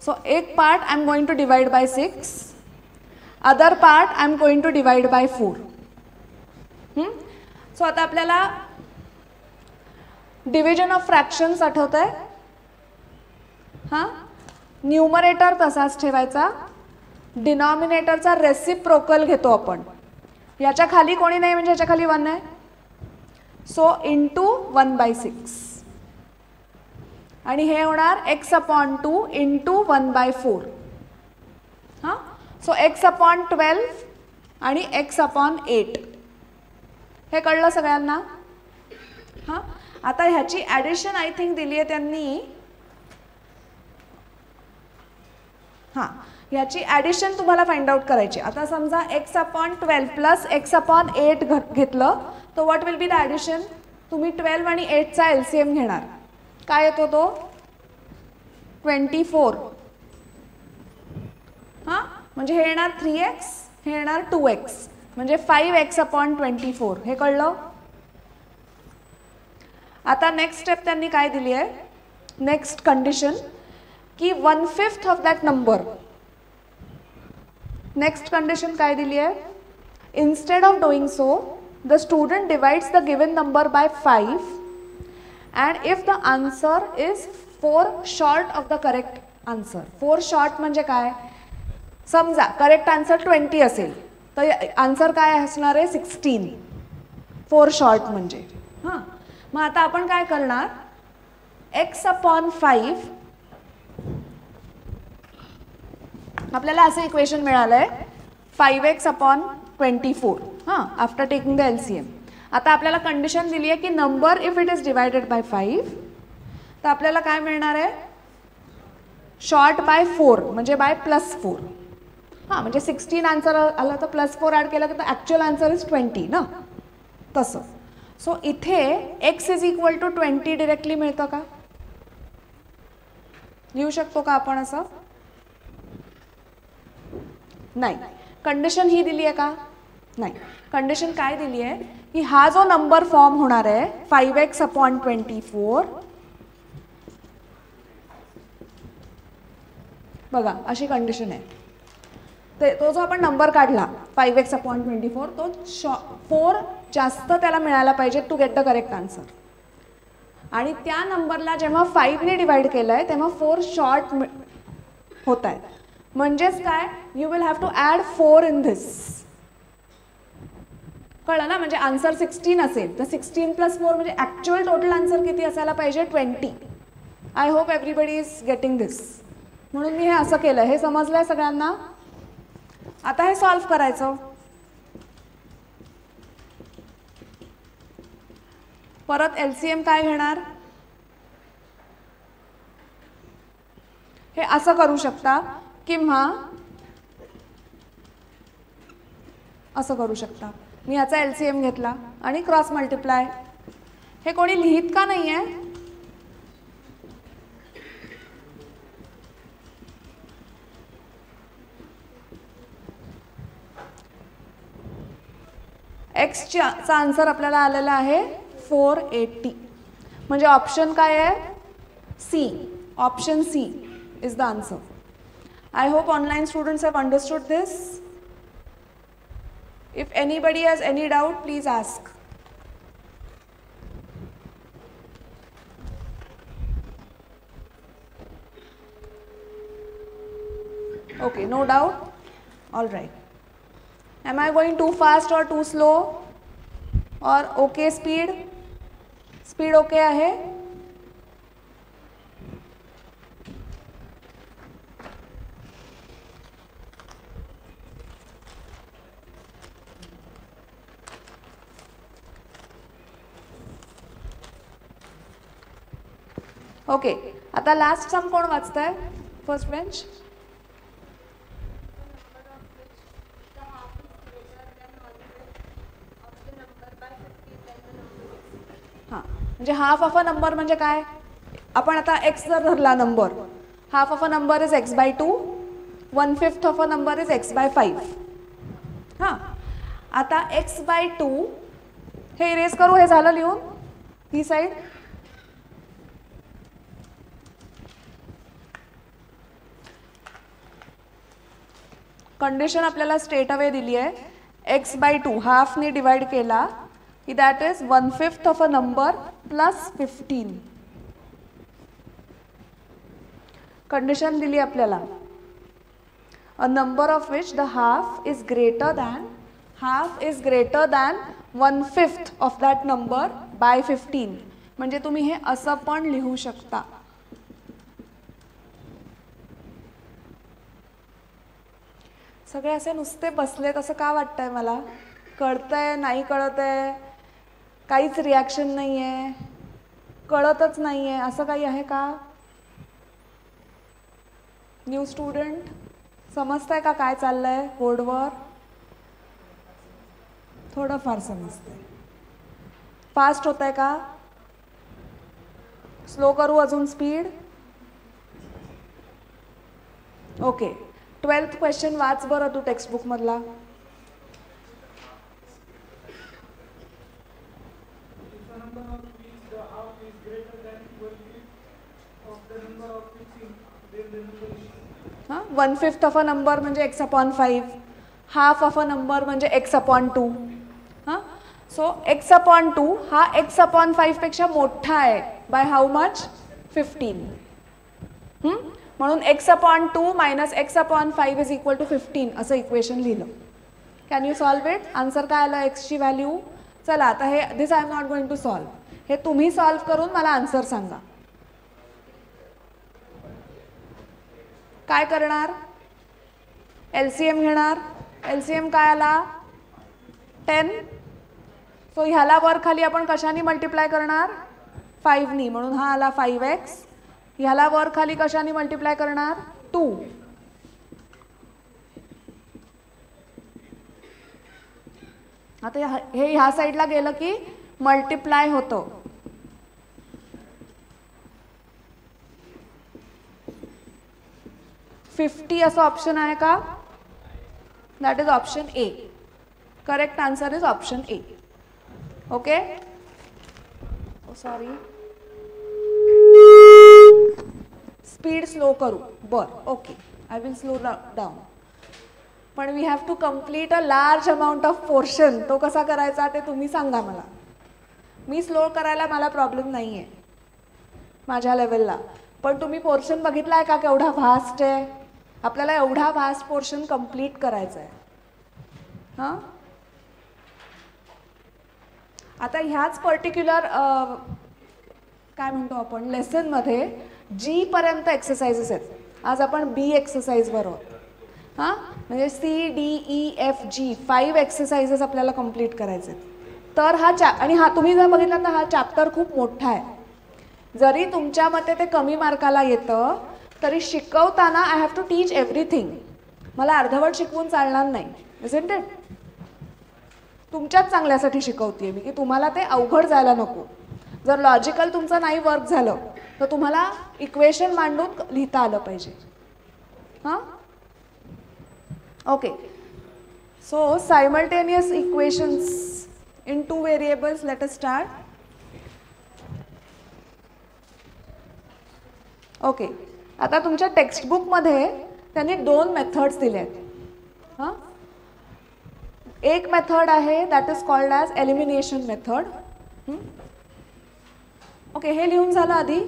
So एक part I am going to divide by 6, other part I am going to divide by 4. So आता आपल्याला division of fractions आठवत आहे. हां, numerator तसाच ठेवायचा, डिनॉमिनेटरचा reciprocal घेतो आपण. याच्या खाली कोणी नाही म्हणजे याच्या खाली 1 आहे. सो इंटू 1/6 आणि हे होणार x/2 इंटू 1/4. हां, सो x/12 आणि x/8. हे कळलं सगळ्यांना? हां, आता ह्याची ॲडिशन आय थिंक दिली आहे त्यांनी. हां, ह्याची ॲडिशन तुम्हाला फाइंड आउट करायची. आता समजा x/12 प्लस x/8 घेतलं तर what will be the addition? तुम्ही 12 आणि 8चा LCM घेणार. काय येतो तो? 24. हां, म्हणजे हे येणार 3x, हे येणार 2x म्हणजे 5x/24. हे कळलं? आता नेक्स्ट स्टेप त्यांनी काय दिली आहे, नेक्स्ट कंडिशन, की 1/5 of that number. Next condition काय दिली आहे? Instead of doing so the student divides the given number by 5 and if the answer is 4 short of the correct answer. 4 short म्हणजे काय? समजा करेक्ट आन्सर 20 असेल तर answer काय असणार आहे? 16. 4 शॉर्ट म्हणजे. हां, मग आता आपण काय करणार, x/5 आपल्याला असं इक्वेशन मिळालं आहे 5x/24. हां, आफ्टर टेकिंग द LCM. आता आपल्याला कंडिशन दिली आहे की number if it is divided bye 5 तर आपल्याला काय मिळणार आहे? शॉर्ट बाय 4 म्हणजे बाय +4. हां, म्हणजे 16 आन्सर आला तर +4 ॲड केलं तर ॲक्च्युअल आन्सर इज 20 ना, तसं. सो इथे x is equal to 20 directly मिळतं का? लिहू शकतो का आपण असं? नाही. कंडिशन ही दिली आहे का? नाही. कंडिशन काय दिली आहे की हा जो नंबर फॉर्म होणार आहे 5x/24, बघा अशी कंडिशन आहे. तो जो आपण नंबर काढला 5x/24 तो 4 जास्त त्याला मिळायला पाहिजे to get the correct answer. आणि त्या नंबरला जेव्हा 5 ने डिवाइड केलं आहे तेव्हा 4 शॉर्ट होत आहेत. म्हणजेच काय, you will have to add 4 in this. कळलं ना? म्हणजे आन्सर 16 असेल तर 16 + 4 म्हणजे ॲक्च्युअल टोटल आन्सर किती असायला पाहिजे? 20. I hope everybody is getting this. म्हणून मी हे असं केलं. हे समजलं आहे सगळ्यांना? आता हे सॉल्व करायचं. परत LCM काय घेणार? हे असं करू शकता किंवा असं करू शकता. मी याचा LCM घेतला आणि क्रॉस मल्टिप्लाय. हे कोणी लिहित का नाही आहे? एक्सचा आन्सर आपल्याला आलेला आहे 480. म्हणजे ऑप्शन काय आहे? C. Option C is the answer. I hope online students have understood this. If anybody has any doubt please ask. Okay, no doubt? All right. Am I going too fast or too slow? Or okay speed? Speed okay आहे? Okay, आता last सम कोण वाचतंय? First bench. हां, म्हणजे half of a number म्हणजे काय? आपण आता x जर धरला number half of a number is x by 2, 1/5 of a number is x by 5. हां, आता x by 2 हे इरेज करू, हे झालं लिहून ही साईड. कंडिशन आपल्याला स्ट्रेट अवे दिली आहे, x by 2 हाफने डिवाइड केला की that is 1/5 of a number plus 15. Condition दिली आपल्याला, a number of which the half is greater than 1/5 of that number by 15. म्हणजे तुम्ही हे असं पण लिहू शकता. सगळे असे नुसते बसलेत असं का वाटतंय मला? कळतंय नाही कळतंय, काहीच रिॲक्शन नाही आहे, कळतच नाही आहे, असं काही आहे का? न्यू स्टुडंट समजतंय का काय चाललंय बोर्डवर? थोडंफार समजतंय. फास्ट होतंय का? स्लो करू अजून स्पीड? ओके. 12th क्वेश्चन वाच बरं तू टेक्स्टबुक मधला. हां, 1/5 ऑफ अ नंबर म्हणजे x/5, half of a number म्हणजे x/2. हां, सो x/2 हा x/5 पेक्षा मोठा आहे बाय हाऊ मच? 15. म्हणून x/2 minus x/5 is equal to 15 असं इक्वेशन लिहिलं. Can you solve it? Answer काय आलं एक्सची व्हॅल्यू? चला आता हे this I am not going to solve, हे तुम्ही सॉल्व करून मला आन्सर सांगा. काय करणार? LCM घेणार. LCM काय आला? 10. सो ह्याला वर खाली आपण कशाने मल्टिप्लाय करणार? 5 नी. म्हणून हा आला 5x. ह्याला वर खाली कशाने मल्टिप्लाय करणार? 2. आता हे ह्या साईडला गेलं की मल्टिप्लाय होतं. $50 असं ऑप्शन आहे का? That is option A. Correct answer is option A. Okay, sorry, speed slow करू. बरं, okay, I will slow down. पण we have to complete a large amount of portion. तो कसा करायचा ते तुम्ही सांगा मला. मी स्लो करायला मला प्रॉब्लेम नाही आहे माझ्या लेवलला, पण तुम्ही पोर्शन बघितला आहे का केवढा व्हास्ट आहे? आपल्याला एवढा व्हास्ट पोर्शन कम्प्लीट करायचा आहे. हां, आता ह्याच पर्टिक्युलर काय म्हणतो आपण लेसनमध्ये जी पर्यंत एक्सरसाइजेस आहेत. आज आपण बी एक्सरसाइजवर आहोत. हां, म्हणजे CDEFG 5 एक्सरसाइजेस आपल्याला कंप्लीट करायचे आहेत. तर आणि हा तुम्ही जर बघितला तर हा चॅप्टर खूप मोठा आहे. जरी तुमच्या मते ते कमी मार्काला येतं तरी शिकवताना I have to teach everything. मला अर्धवट शिकवून चालणार नाही. Isn't it? तुमच्याच चांगल्यासाठी शिकवते मी की तुम्हाला ते अवघड जायला नको. जर लॉजिकल तुमचं नाही वर्क झालं तर तुम्हाला इक्वेशन मांडून लिहिता आलं पाहिजे. हां, okay. So simultaneous equations in 2 variables. Let us start. Okay, आता तुमच्या टेक्स्टबुकमध्ये त्यांनी 2 मेथड्स दिले आहेत. हां, एक मेथड आहे that is called as elimination method. Okay, हे लिहून झालं आधी.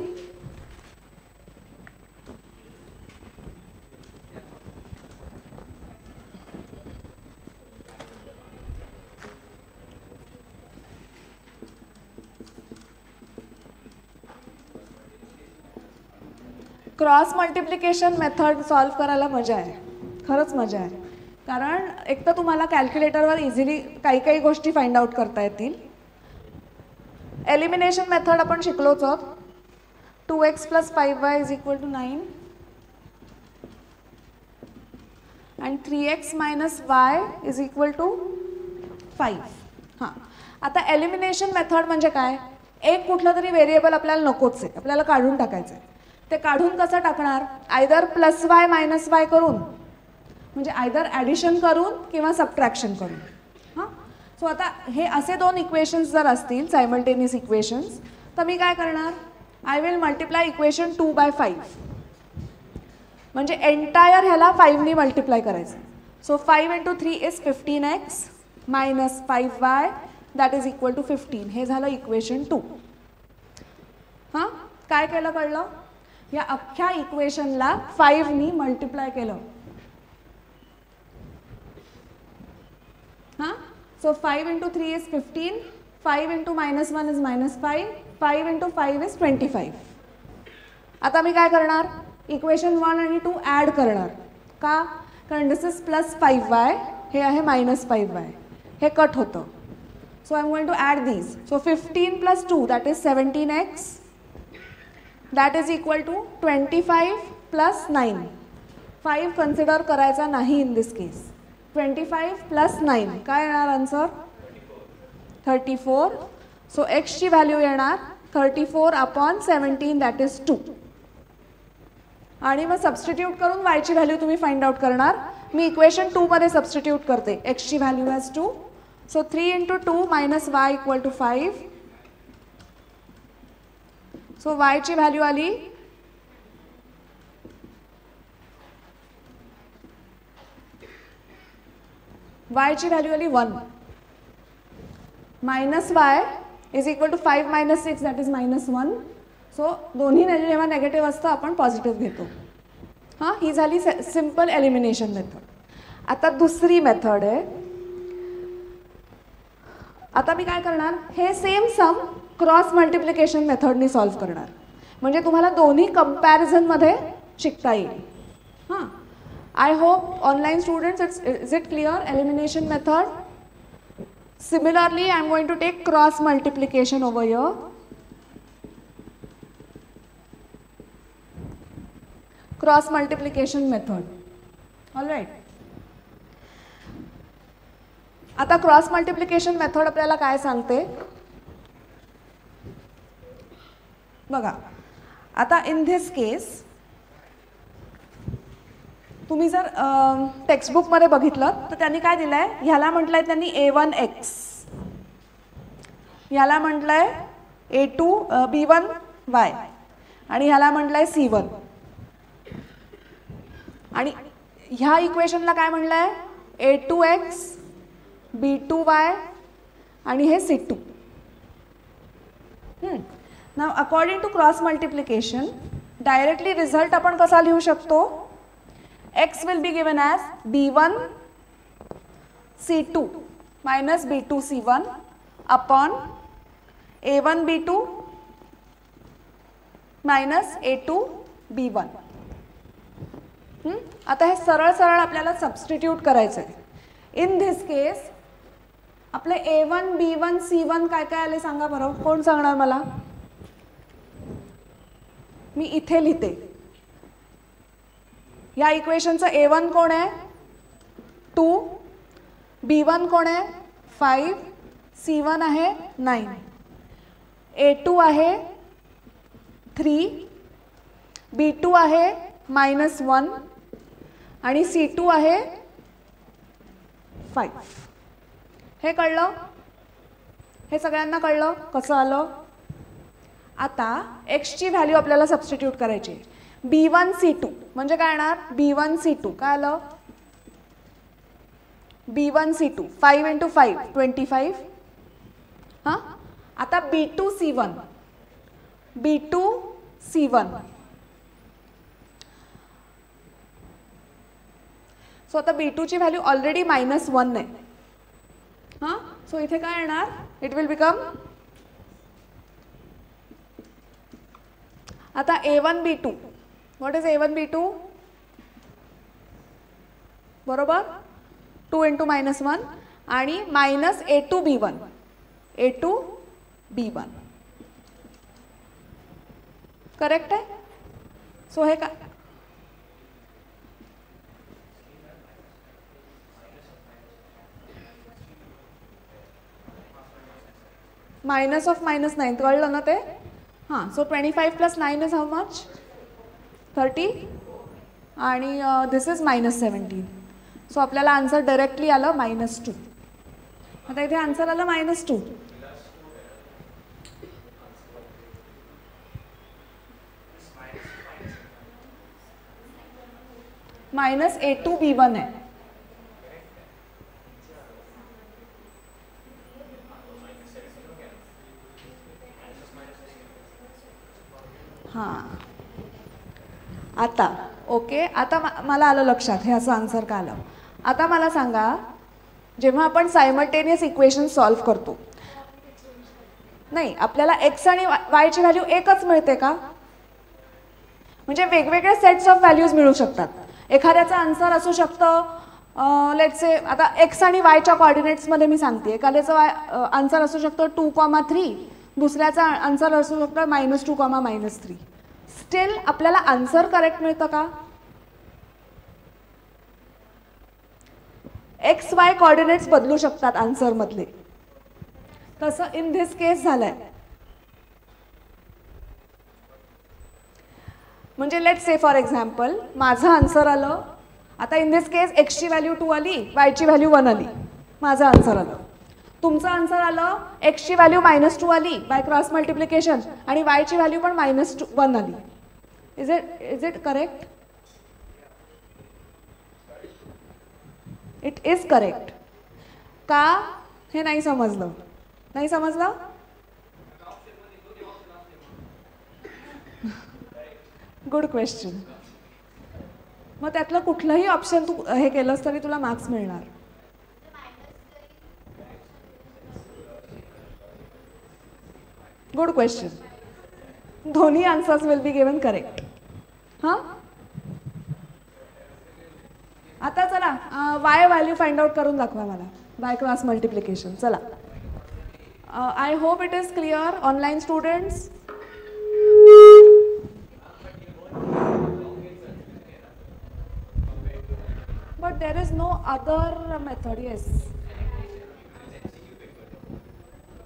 क्रॉस मल्टिप्लिकेशन मेथड सॉल्व करायला मजा आहे, खरंच मजा आहे. कारण एक तर तुम्हाला कॅल्क्युलेटरवर इझिली काही काही गोष्टी फाइंड आउट करता येतील. एलिमिनेशन मेथड आपण शिकलोच आहोत. 2x + 5y = 9 आणि 3x - y = 5. हां, आता एलिमिनेशन मेथड म्हणजे काय? एक कुठलं तरी व्हेरिएबल आपल्याला नकोच आहे, आपल्याला काढून टाकायचं आहे. ते काढून कसं टाकणार? Either plus y minus Y करून, म्हणजे आयदर ॲडिशन करून किंवा सबट्रॅक्शन करून. हां, सो आता हे असे दोन इक्वेशन्स जर असतील सायमल्टेनियस इक्वेशन्स, तर मी काय करणार? आय विल मल्टिप्लाय इक्वेशन 2/5, म्हणजे एंटायर ह्याला 5नी मल्टिप्लाय करायचं. So 5 × 3 is 15x minus 5y that is equal to 15. हे झालं इक्वेशन 2. हां, काय केलं कळलं? या अख्ख्या इक्वेशनला 5नी मल्टिप्लाय केलं. हां, सो 5 × 3 इज 15, 5 × -1 इज -5, 5 × 5 इज 25. आता मी काय करणार? इक्वेशन 1 आणि 2 ॲड करणार. का? कारण दिस इज प्लस 5y, हे आहे -5y, हे कट होतं. So I am going to add these. So 15 + 2 that is 17x, that is equal to 25 + 9. 5 consider करायचा नाही इन दिस केस. 25 + 9 काय येणार आन्सर? 34. सो एक्सची व्हॅल्यू येणार 34/17 दॅट इज 2. आणि मग सबस्टिट्यूट करून वायची व्हॅल्यू तुम्ही फाइंड आउट करणार. मी इक्वेशन 2 मध्ये सबस्टिट्यूट करते. एक्सची value as 2. So 3 × 2 - y = 5. So वायची व्हॅल्यू आली वायची व्हॅल्यू आली 1. -y is equal to 5 - 6 that is -1. So दोन्ही जेव्हा नेगेटिव्ह असतं आपण पॉझिटिव्ह घेतो. हां, ही झाली सिम्पल एलिमिनेशन मेथड. आता दुसरी मेथड आहे. आता मी काय करणार? हे सेम सम क्रॉस मल्टिप्लिकेशन मेथडनी सॉल्व्ह करणार, म्हणजे तुम्हाला दोन्ही कंपॅरिझनमध्ये शिकता येईल. हां, I hope online students is it clear? Elimination method. Similarly, I am going to take cross multiplication over here. Cross multiplication method. All right. आता क्रॉस मल्टिप्लिकेशन मेथड आपल्याला काय सांगते बघा. आता इन धिस केस तुम्ही जर टेक्स्टबुकमध्ये बघितलं तर त्यांनी काय दिलं आहे? ह्याला म्हटलं आहे त्यांनी a1x, ह्याला म्हटलं आहे b1y आणि ह्याला म्हटलं आहे c1. आणि ह्या इक्वेशनला काय म्हटलं आहे? a2x, b2y आणि हे c2. नाव according to cross multiplication directly result आपण कसा लिहू शकतो? x will be given as b1 c2 minus b2 c1 upon a1 b2 minus a2 b1. आता हे सरळ सरळ आपल्याला सबस्टिट्यूट करायचं आहे. इन धिस केस आपले a1 b1 c1 काय काय आले सांगा बरं. कोण सांगणार मला? मी इथे लिहिते. या इक्वेशनचं a1 कोण आहे? 2. b1 कोण आहे? 5. c1 आहे 9. a2 आहे 3. b2 आहे -1 आणि c2 आहे 5. हे कळलं? हे सगळ्यांना कळलं कसं आलं? आता एक्सची व्हॅल्यू आपल्याला सबस्टिट्यूट करायची. b1 c2 म्हणजे काय येणार? b1 c2 काय आलं? b1 c2 5 × 5 25. हां, आता b2 c1, b2 c1. So आता b2 ची व्हॅल्यू ऑलरेडी -1 आहे. हां, सो इथे काय येणार? इट विल बिकम आता a1 b2. What is a1 b2? बरोबर 2 × -1 आणि -a2 b1, a2 b1. Correct आहे? सो हे काय? -9 कळलं ना ते? हां, सो 25 + 9 इज हाऊ मच? 30 आणि दिस इज -17. सो आपल्याला आन्सर डायरेक्टली आलं -2. आता इथे आन्सर आलं -2. -A2B1 आहे. हां आता ओके. आता मला आलं लक्षात हे असं आन्सर का आलं. आता मला सांगा, जेव्हा आपण सायमल्टेनियस इक्वेशन सॉल्व्ह करतो, नाही आपल्याला एक्स आणि वायची व्हॅल्यू एकच मिळते का? म्हणजे वेगवेगळे सेट्स ऑफ व्हॅल्यूज मिळू शकतात. एखाद्याचा आन्सर असू शकतं लेट्स से, आता एक्स आणि वायच्या कॉर्डिनेट्समध्ये मी सांगते, एखाद्याचं आन्सर असू शकतो 2,3, दुसऱ्याचा आन्सर असू शकतो -2, -3. स्टील आपल्याला आन्सर करेक्ट मिळतं का? एक्स वाय कॉर्डिनेट्स बदलू शकतात आन्सर मधले. तसं इन धिस केस झालंय. म्हणजे लेट्स से फॉर एक्झाम्पल माझं आन्सर आलं, आता इन धिस केस एक्सची व्हॅल्यू 2 आली, वायची व्हॅल्यू 1 आली, माझं आन्सर आलं. तुमचं आन्सर आलं एक्सची व्हॅल्यू -2 आली बाय क्रॉस मल्टिप्लिकेशन आणि वायची व्हॅल्यू पण -1 आली. Is it correct? It is correct. का? हे नाही समजलं. नाही समजलं? Good question. मग त्यातलं कुठलंही ऑप्शन तू हे केलंस तरी तुला मार्क्स मिळणार. Good question. दोन्ही answers will be given correct. हां आता चला वाय व्हॅल्यू फाइंड आउट करून दाखवा मला बाय क्रॉस मल्टिप्लिकेशन. चला. I hope it is clear online students. But there is no other method. Yes,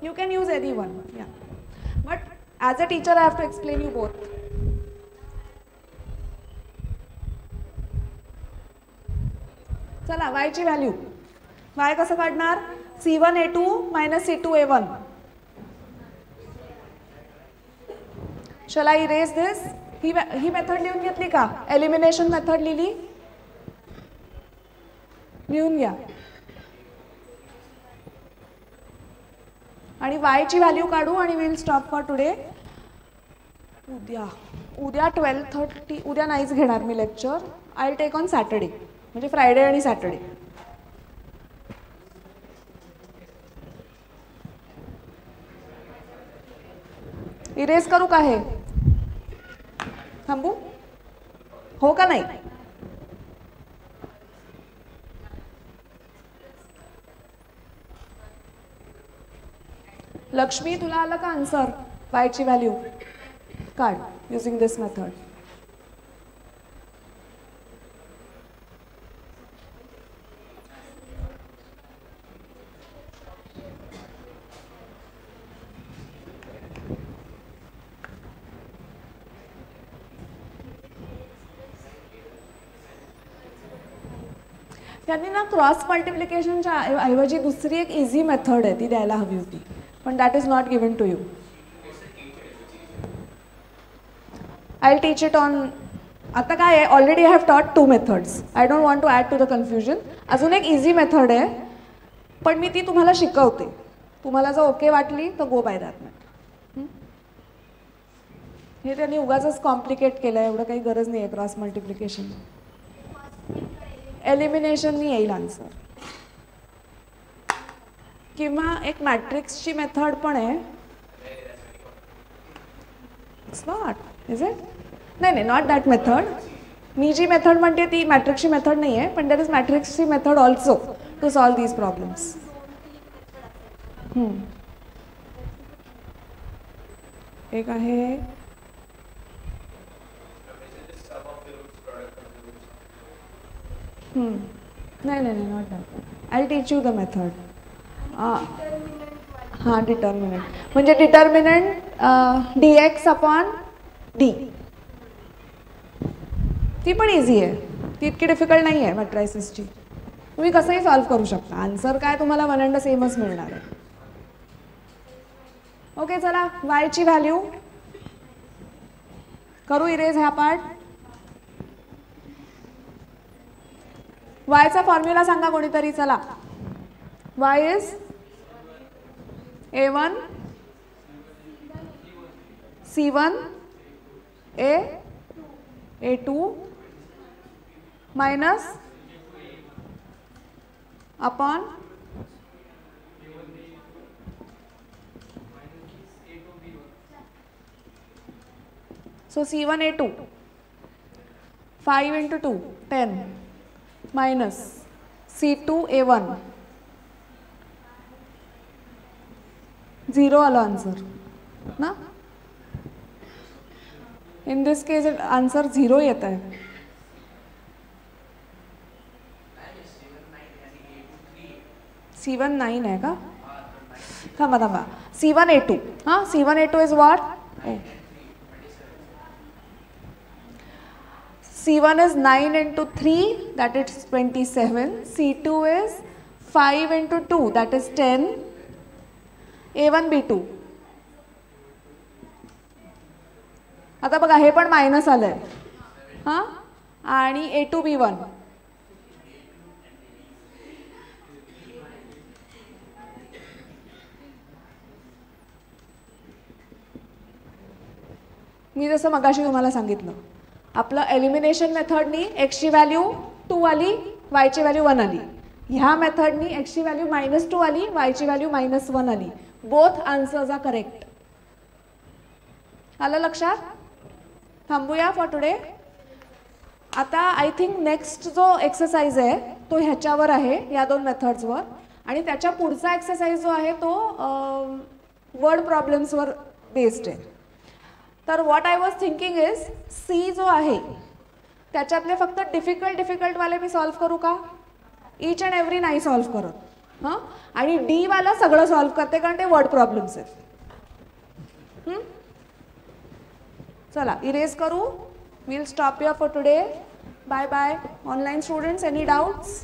you can use any one. Yeah, but as a teacher I have to explain you both. चला y ची value. y कसं काढणार? C1A2 - C2A1. Shall I erase this? He method लिहून घेतली का? Elimination method लिहिली? लिहून घ्या. आणि y ची व्हॅल्यू काढू आणि विल स्टॉप फॉर टुडे. उद्या 12:30 उद्या नाहीच घेणार मी lecture. I will take on Saturday, म्हणजे फ्रायडे आणि सॅटर्डे. इरेज करू का हे? थांबू? हो का नाही? लक्ष्मी तुला आलं का आन्सर? y ची व्हॅल्यू काढ युजिंग दिस मेथड. त्यांनी ना क्रॉस मल्टिप्लिकेशनच्या ऐवजी दुसरी एक इझी मेथड आहे ती द्यायला हवी होती, पण that is not given to you. I will teach it on. आता काय आहे, already I have taught 2 methods. I don't want to add to the confusion. अजून एक इझी मेथड आहे, पण मी ती तुम्हाला शिकवते. तुम्हाला जर ओके वाटली तर गो बाय दॅट मेथड. हे त्यांनी उगाचच कॉम्प्लिकेट केलं आहे, एवढं काही गरज नाही आहे क्रॉस मल्टिप्लिकेशन. एलिमिनेशननी येईल आन्सर. किंवा एक मॅट्रिक्सची मेथड पण आहे. It's not, is it? नाही, नॉट दॅट मेथड. मी जी मेथड म्हणते ती मॅट्रिक्सची मेथड नाही आहे, पण देर इज मॅट्रिक्सची method also to solve these problems. एक आहे नाही, not that. I will teach you the method. हां, डिटर्मिनंट म्हणजे डिटर्मिनंट dx अपॉन d. ती पण इझी आहे, ती इतकी डिफिकल्ट नाही आहे मॅट्रायसिसची. तुम्ही कसंही सॉल्व्ह करू शकता. आन्सर काय तुम्हाला वन अँड सेमच मिळणार आहे. ओके चला, वायची व्हॅल्यू करू इरेज ह्या पार्ट. वायचा फॉर्म्युला सांगा कोणीतरी. चला, Y is A1 C1 A2 minus upon so C1 A2 5 into 2 10 minus C2 A1 0 आला आन्सर ना. इन दिस केस आन्सर 0 येत आहे. C1 9 आहे का? थांबा थांबा, C1 A2 हां, C1 A2 is what? C1 is 9 into 3, that is 27. C2 is 5 into 2, that is 10. A1 B2. आता बघा हे पण मायनस आलंय हां, आणि A2 B1. मी जसं मगाशी तुम्हाला सांगितलं, आपलं एलिमिनेशन मेथडनी एक्सची व्हॅल्यू 2 आली, वायची व्हॅल्यू 1 आली. ह्या मेथडनी एक्सची व्हॅल्यू -2 आली, वायची व्हॅल्यू -1 आली. Both answers are correct. आलं लक्षात? थांबूया फॉर टुडे. आता आय थिंक नेक्स्ट जो एक्सरसाइज आहे तो ह्याच्यावर आहे, या दोन मेथड्सवर. आणि त्याच्या पुढचा एक्सरसाइज जो आहे तो वर्ड प्रॉब्लेम्सवर बेस्ड आहे. तर what I was thinking is, C जो आहे त्याच्यातले फक्त डिफिकल्टवाले मी सॉल्व्ह करू का? ईच अँड एव्हरी नाही सॉल्व्ह करत हां, आणि डी वाला सगळं सॉल्व्ह करते कारण ते वर्ड प्रॉब्लेम्स आहेत. चला इरेज करू. Will stop your for today. Bye bye online students. Any doubts?